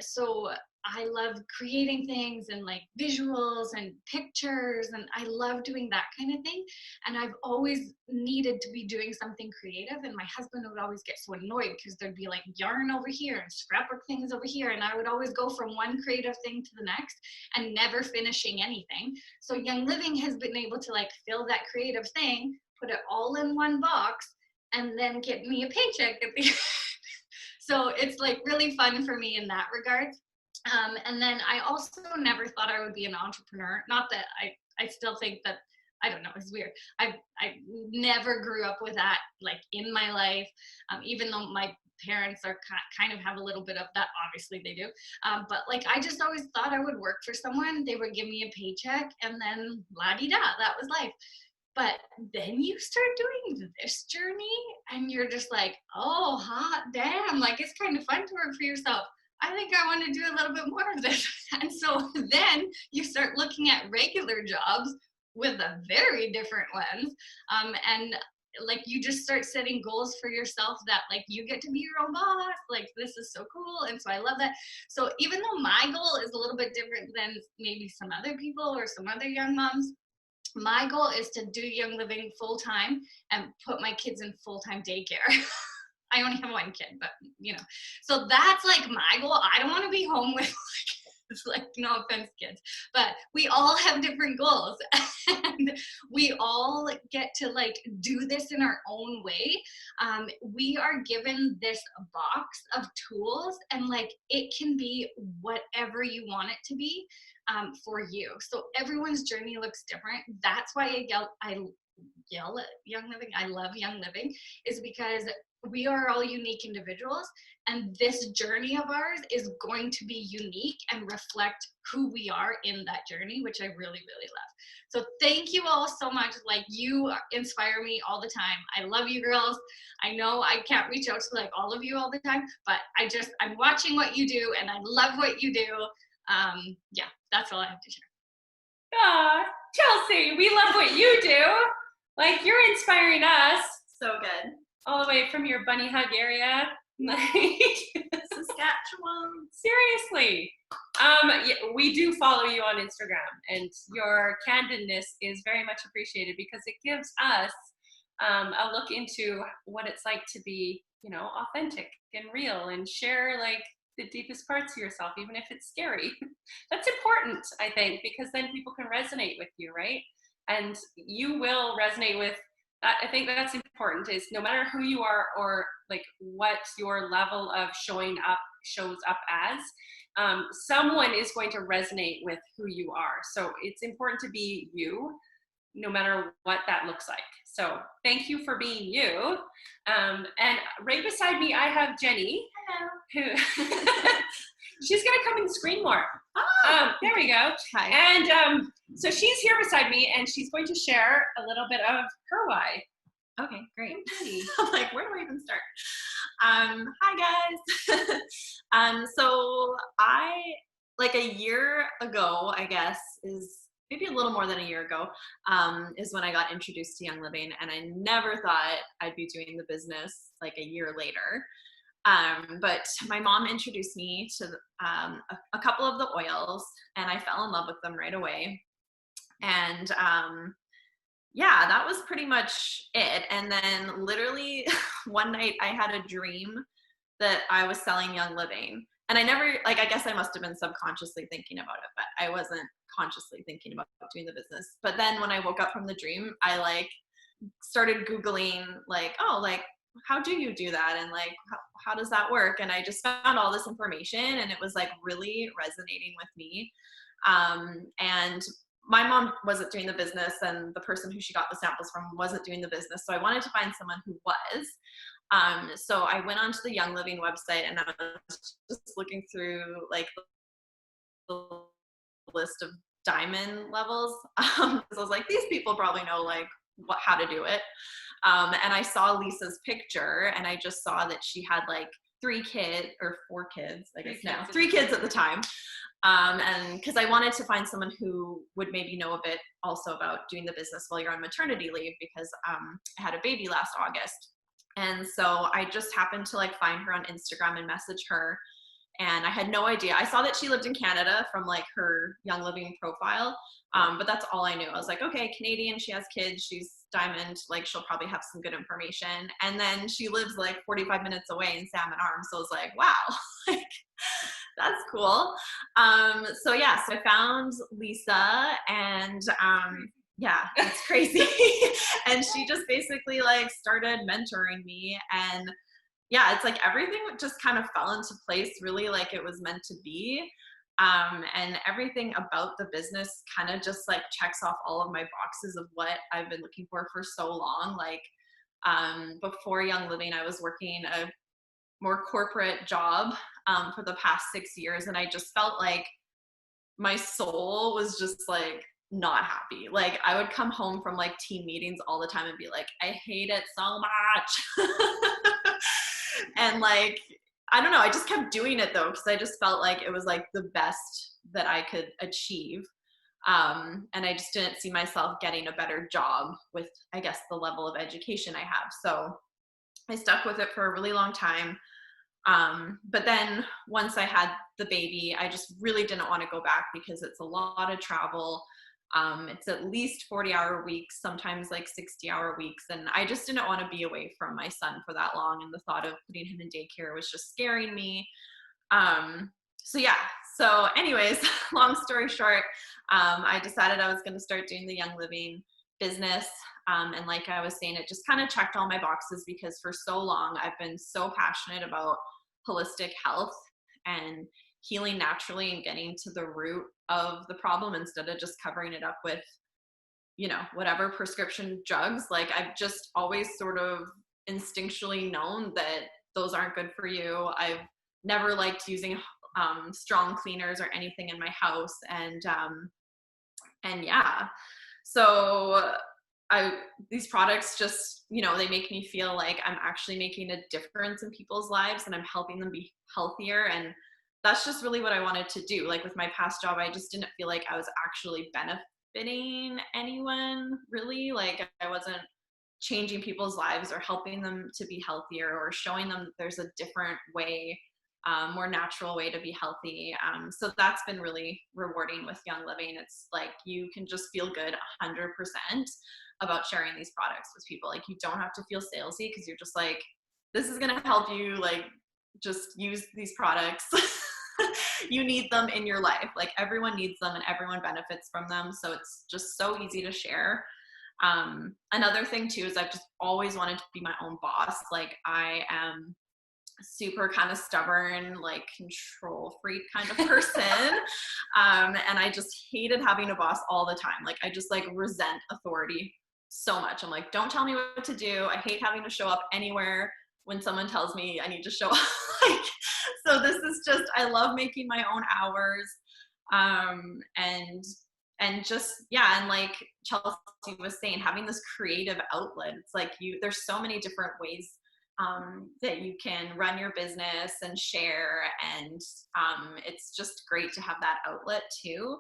So I love creating things and like visuals and pictures, and I love doing that kind of thing. And I've always needed to be doing something creative, and my husband would always get so annoyed because there'd be like yarn over here and scrapbook things over here, and I would always go from one creative thing to the next and never finishing anything. So Young Living has been able to like fill that creative thing, put it all in one box, and then get me a paycheck at the end. So it's like really fun for me in that regard. And then I also never thought I would be an entrepreneur. Not that I still think that, I don't know, it's weird. I never grew up with that like in my life, even though my parents are kind of have a little bit of that, obviously they do. But like, I just always thought I would work for someone, they would give me a paycheck, and then la-di-da, that was life. But then you start doing this journey and you're just like, oh, hot damn, like it's kind of fun to work for yourself. I think I want to do a little bit more of this. And so then you start looking at regular jobs with a very different lens. And like you just start setting goals for yourself that like you get to be your own boss. Like this is so cool. And so I love that. So even though my goal is a little bit different than maybe some other people or some other young moms, my goal is to do Young Living full time and put my kids in full-time daycare. I only have one kid, but you know, so that's like my goal. I don't want to be home with kids, like no offense kids, but we all have different goals and we all get to like do this in our own way. We are given this box of tools and like it can be whatever you want it to be for you. So everyone's journey looks different. That's why I yell at Young Living. I love Young Living is because we are all unique individuals, and this journey of ours is going to be unique and reflect who we are in that journey, which I really, really love. So thank you all so much. Like you inspire me all the time. I love you girls. I know I can't reach out to like all of you all the time, but I'm watching what you do and I love what you do. Yeah, that's all I have to share. Aw, Chelsea, we love what you do. Like you're inspiring us. So good. All the way from your bunny hug area. Like Saskatchewan. Seriously. Yeah, we do follow you on Instagram, and your candidness is very much appreciated because it gives us a look into what it's like to be, you know, authentic and real and share like the deepest parts of yourself, even if it's scary. That's important, I think, because then people can resonate with you, right? And you will resonate with that. I think that's important, is no matter who you are or like what your level of shows up as, someone is going to resonate with who you are. So it's important to be you, no matter what that looks like. So thank you for being you. And right beside me, I have Jenny. Hello. Who she's gonna come and scream more. Oh. There we go. Hi. And so she's here beside me, and she's going to share a little bit of her why. Okay, great. I'm like, where do I even start? Hi guys. So I, like a year ago, I guess, is maybe a little more than a year ago, is when I got introduced to Young Living, and I never thought I'd be doing the business like a year later. But my mom introduced me to a couple of the oils, and I fell in love with them right away. And yeah, that was pretty much it. And then literally one night I had a dream that I was selling Young Living. And I never, like, I guess I must have been subconsciously thinking about it, but I wasn't consciously thinking about doing the business. But then when I woke up from the dream, I like started Googling like, oh, like, how do you do that? And like, how does that work? And I just found all this information, and it was like really resonating with me. And my mom wasn't doing the business, and the person who she got the samples from wasn't doing the business. So I wanted to find someone who was. So I went onto the Young Living website, and I was just looking through like the list of diamond levels. So I was like, these people probably know like how to do it. And I saw Lisa's picture, and I just saw that she had like 3 kids or 4 kids, I guess now, 3 kids at the time. And because I wanted to find someone who would maybe know a bit also about doing the business while you're on maternity leave, because I had a baby last August. And so I just happened to like find her on Instagram and message her. And I had no idea. I saw that she lived in Canada from like her Young Living profile, but that's all I knew. I was like, okay, Canadian, she has kids, she's Diamond, like she'll probably have some good information. And then she lives like 45 minutes away in Salmon Arm. So I was like, wow, like that's cool. So yeah, so I found Lisa, and yeah, it's crazy. And she just basically like started mentoring me, and yeah, it's like everything just kind of fell into place really like it was meant to be. And everything about the business kind of just like checks off all of my boxes of what I've been looking for so long. Like before Young Living, I was working a more corporate job for the past 6 years, and I just felt like my soul was just like not happy. Like I would come home from like team meetings all the time and be like, I hate it so much. And like, I don't know, I just kept doing it though, because I just felt like it was like the best that I could achieve. And I just didn't see myself getting a better job with, I guess, the level of education I have. So I stuck with it for a really long time. But then once I had the baby, I just really didn't want to go back because it's a lot of travel. It's at least 40-hour weeks, sometimes like 60-hour weeks. And I just didn't want to be away from my son for that long. And the thought of putting him in daycare was just scaring me. So yeah, so anyways, long story short, I decided I was going to start doing the Young Living business. And like I was saying, it just kind of checked all my boxes because for so long, I've been so passionate about holistic health and healing naturally and getting to the root of the problem instead of just covering it up with, you know, whatever prescription drugs. Like I've just always sort of instinctually known that those aren't good for you. I've never liked using strong cleaners or anything in my house. And yeah, so these products just, you know, they make me feel like I'm actually making a difference in people's lives and I'm helping them be healthier. And that's just really what I wanted to do. Like with my past job, I just didn't feel like I was actually benefiting anyone really. Like I wasn't changing people's lives or helping them to be healthier or showing them that there's a different way, more natural way to be healthy. So that's been really rewarding with Young Living. It's like you can just feel good 100% about sharing these products with people. Like you don't have to feel salesy because you're just like, this is going to help you, like just use these products. You need them in your life. Like everyone needs them and everyone benefits from them. So it's just so easy to share. Another thing too is I've just always wanted to be my own boss. Like I am super kind of stubborn, like control freak kind of person. And I just hated having a boss all the time. Like I just like resent authority so much. I'm like, don't tell me what to do. I hate having to show up anywhere when someone tells me I need to show up. Like, so this is just, I love making my own hours. And just, yeah. And like Chelsea was saying, having this creative outlet, it's like there's so many different ways that you can run your business and share. And it's just great to have that outlet too,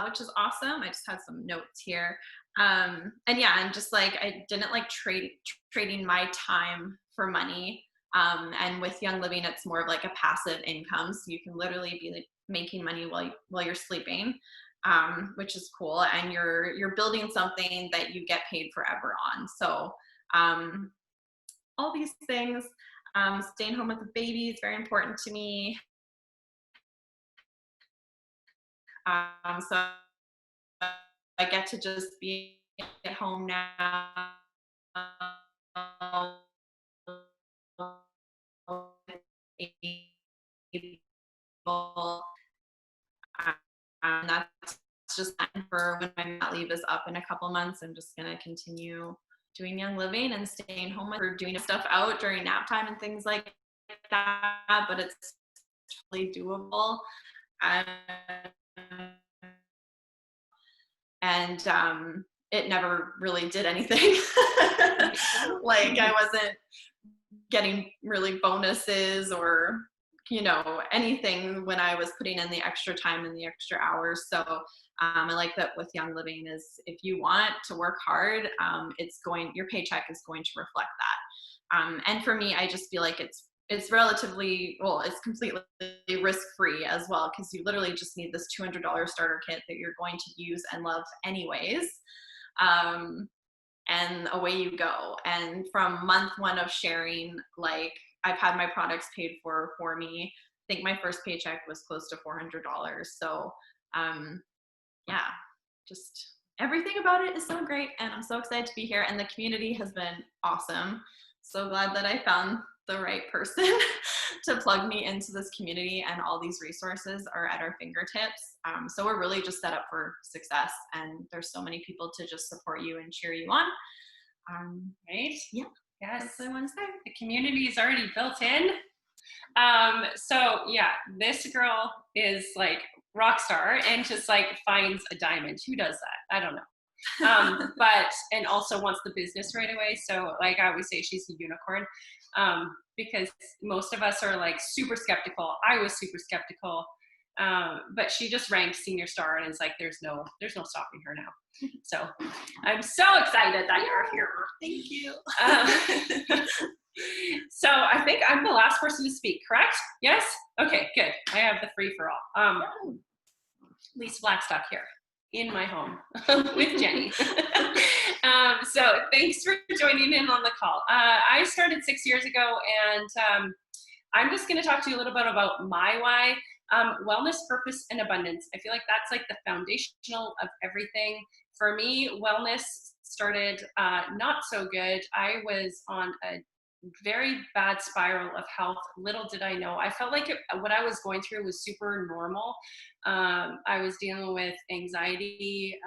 which is awesome. I just had some notes here. And yeah, and just like, I didn't like trading my time for money. And with Young Living, it's more of like a passive income. So you can literally be like making money while you're sleeping, which is cool. And you're building something that you get paid forever on. So, all these things, staying home with the baby is very important to me. So I get to just be at home now. And that's just for when my mat leave is up in a couple months. I'm just going to continue doing Young Living and staying home with her, doing stuff out during nap time and things like that, but it's totally doable. And it never really did anything. Like I wasn't getting really bonuses or, you know, anything when I was putting in the extra time and the extra hours. So I like that with Young Living is if you want to work hard, your paycheck is going to reflect that. And for me, I just feel like it's it's relatively, well, it's completely risk-free as well, because you literally just need this $200 starter kit that you're going to use and love anyways. And away you go. And from month one of sharing, like, I've had my products paid for me. I think my first paycheck was close to $400. So yeah, just everything about it is so great, and I'm so excited to be here, and the community has been awesome. So glad that I found the right person to plug me into this community, and all these resources are at our fingertips. So we're really just set up for success, and there's so many people to just support you and cheer you on. Right? Yeah. Yes. That's what I want to say. The community is already built in. So yeah, this girl is like rock star and just like finds a diamond. Who does that? I don't know. But, and also wants the business right away. So like I always say, she's a unicorn, because most of us are like super skeptical. I was super skeptical. But she just ranked senior star, and it's like, there's no stopping her now. So I'm so excited that you're here. Thank you. So I think I'm the last person to speak, correct? Yes? Okay, good. I have the free for all. Lisa Blackstock here in my home with Jenny. So thanks for joining in on the call. I started 6 years ago, and I'm just going to talk to you a little bit about my why. Wellness, purpose, and abundance. I feel like that's like the foundational of everything. For me, wellness started not so good. I was on a very bad spiral of health. Little did I know. I felt like what I was going through was super normal. I was dealing with anxiety,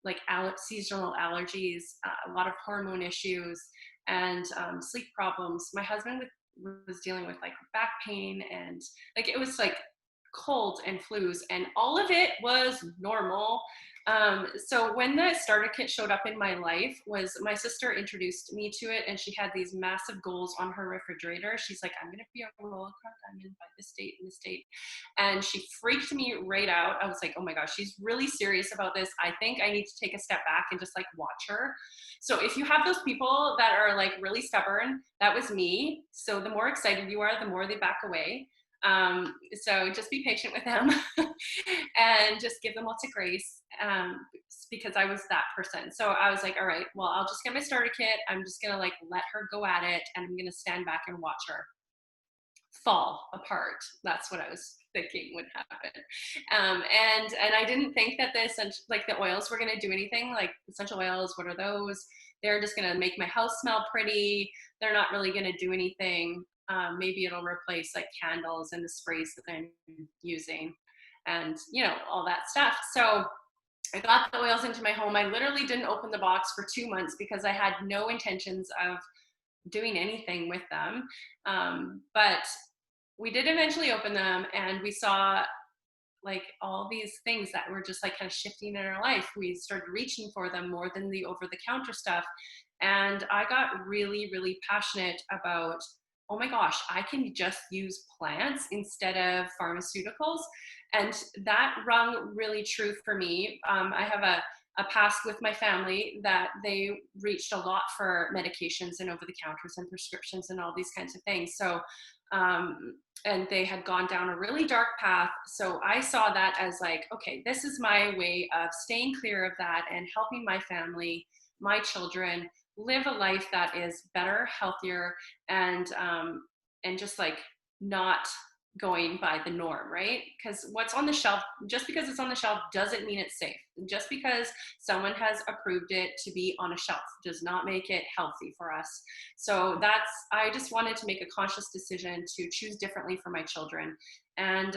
like seasonal allergies, a lot of hormone issues, and sleep problems. My husband was dealing with like back pain, and like it was like cold and flus, and all of it was normal. So when the starter kit showed up in my life, was my sister introduced me to it, and she had these massive goals on her refrigerator. She's like, I'm gonna be a royal crown diamond by this date and this date, and she freaked me right out. I was like, oh my gosh, she's really serious about this. I think I need to take a step back and just like watch her. So if you have those people that are like really stubborn, that was me. So the more excited you are, the more they back away. So just be patient with them and just give them lots of grace, because I was that person. So I was like, all right, well, I'll just get my starter kit. I'm just going to like let her go at it, and I'm going to stand back and watch her fall apart. That's what I was thinking would happen. And I didn't think that the oils were going to do anything. Like essential oils, what are those? They're just going to make my house smell pretty. They're not really going to do anything. Maybe it'll replace like candles and the sprays that I'm using, and all that stuff. So I got the oils into my home. I literally didn't open the box for 2 months because I had no intentions of doing anything with them. But we did eventually open them, and we saw like all these things that were just like kind of shifting in our life. We started reaching for them more than the over-the-counter stuff. And I got really, really passionate about, oh my gosh, I can just use plants instead of pharmaceuticals. And that rung really true for me. I have a past with my family that they reached a lot for medications and over-the-counters and prescriptions and all these kinds of things. So, and they had gone down a really dark path. So I saw that as like, okay, this is my way of staying clear of that and helping my family, my children, live a life that is better, healthier, and just like not going by the norm, right? Because what's on the shelf, just because it's on the shelf doesn't mean it's safe. Just because someone has approved it to be on a shelf does not make it healthy for us. So I just wanted to make a conscious decision to choose differently for my children. And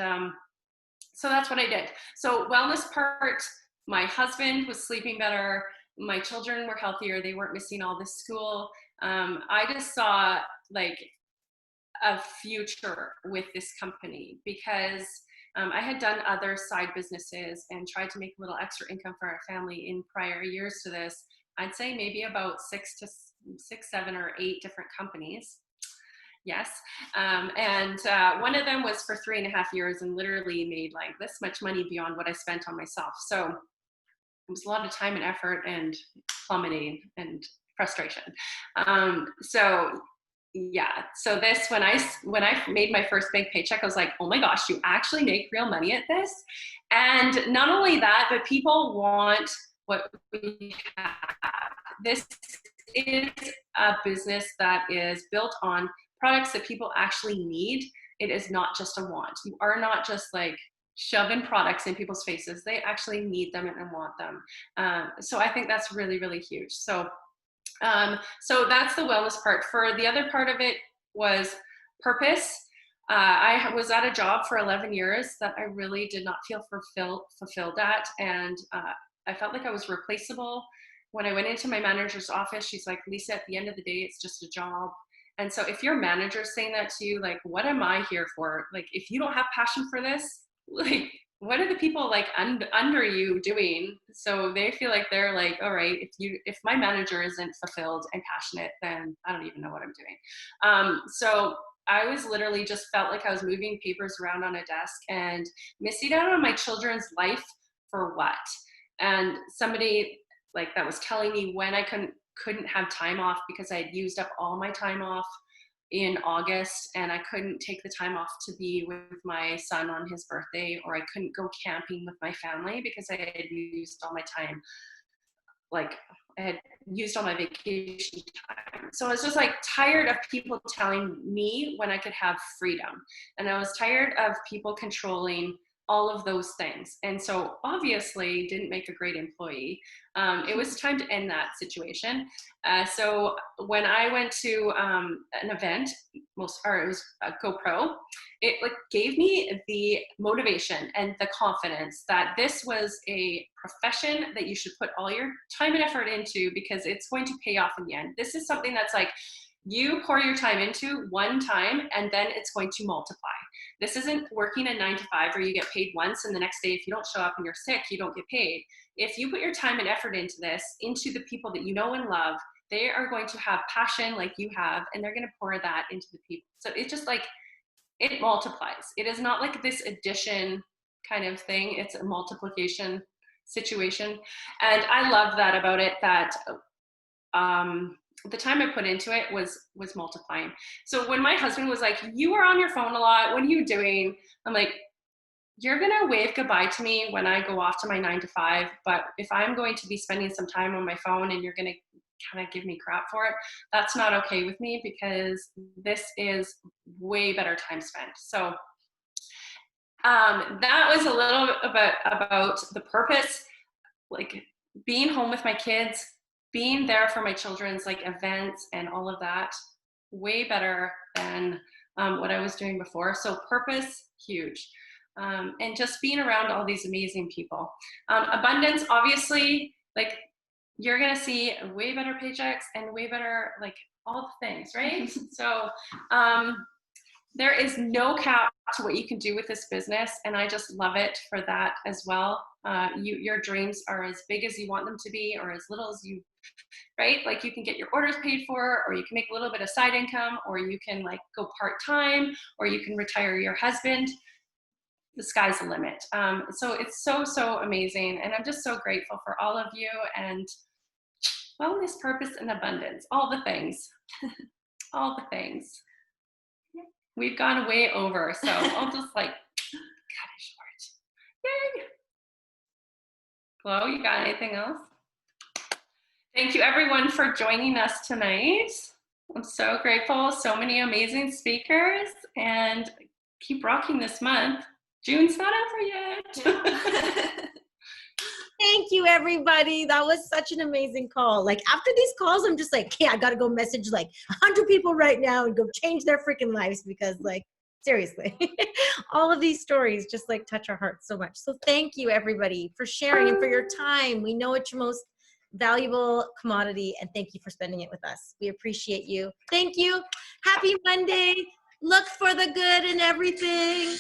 so that's what I did. So wellness part, my husband was sleeping better. My children were healthier. They weren't missing all this school. I just saw like a future with this company because I had done other side businesses and tried to make a little extra income for our family in prior years to this. I'd say maybe about 6, 7, or 8 different companies. Yes. And one of them was for 3.5 years and literally made like this much money beyond what I spent on myself. So it was a lot of time and effort and plummeting and frustration. So yeah, so this, when I made my first big paycheck, I was like, oh my gosh, you actually make real money at this. And not only that, but people want what we have. This is a business that is built on products that people actually need. It is not just a want. You are not just like shoving products in people's faces. They actually need them and want them. So I think that's really, really huge. So that's the wellness part. For the other part of it was purpose. I was at a job for 11 years that I really did not feel fulfilled at. And I felt like I was replaceable. When I went into my manager's office, she's like, Lisa, at the end of the day, it's just a job. And so if your manager's saying that to you, like, what am I here for? Like, if you don't have passion for this, like, what are the people like under you doing? So they feel like they're like, all right, if my manager isn't fulfilled and passionate, then I don't even know what I'm doing. So I was literally just felt like I was moving papers around on a desk and missing out on my children's life for what? And somebody like that was telling me when I couldn't have time off because I had used up all my time off in August, and I couldn't take the time off to be with my son on his birthday, or I couldn't go camping with my family because I had used all my time, like I had used all my vacation time. So I was just like tired of people telling me when I could have freedom. And I was tired of people controlling all of those things. And so obviously didn't make a great employee. It was time to end that situation. So when I went to an event, it was a GoPro, it like gave me the motivation and the confidence that this was a profession that you should put all your time and effort into, because it's going to pay off in the end. This is something that's like, you pour your time into one time and then it's going to multiply. This isn't working a 9 to 5 where you get paid once and the next day if you don't show up and you're sick, you don't get paid. If you put your time and effort into this, into the people that you know and love, they are going to have passion like you have, and they're going to pour that into the people. So it's just like, it multiplies. It is not like this addition kind of thing. It's a multiplication situation. And I love that about it, that the time I put into it was multiplying. So when my husband was like, you are on your phone a lot, what are you doing? I'm like, you're gonna wave goodbye to me when I go off to my 9 to 5, but if I'm going to be spending some time on my phone and you're gonna kind of give me crap for it, that's not okay with me, because this is way better time spent. So that was a little bit about the purpose, like being home with my kids, being there for my children's like events and all of that, way better than what I was doing before. So purpose, huge. And just being around all these amazing people. Abundance, obviously, like you're gonna see way better paychecks and way better, like all the things, right? So there is no cap to what you can do with this business, and I just love it for that as well. Your dreams are as big as you want them to be, or as little as you, right? Like you can get your orders paid for, or you can make a little bit of side income, or you can like go part-time, or you can retire your husband. The sky's the limit. So it's so amazing, and I'm just so grateful for all of you, and wellness, purpose, and abundance, all the things, all the things. We've gone way over, so I'll just like cut it short. Yay! Flo, you got anything else? Thank you everyone for joining us tonight. I'm so grateful, so many amazing speakers, and keep rocking this month. June's not over yet. Thank you, everybody. That was such an amazing call. Like after these calls, I'm just like, hey, I got to go message like 100 people right now and go change their freaking lives, because like, seriously, all of these stories just like touch our hearts so much. So thank you, everybody, for sharing and for your time. We know it's your most valuable commodity, and thank you for spending it with us. We appreciate you. Thank you. Happy Monday. Look for the good in everything.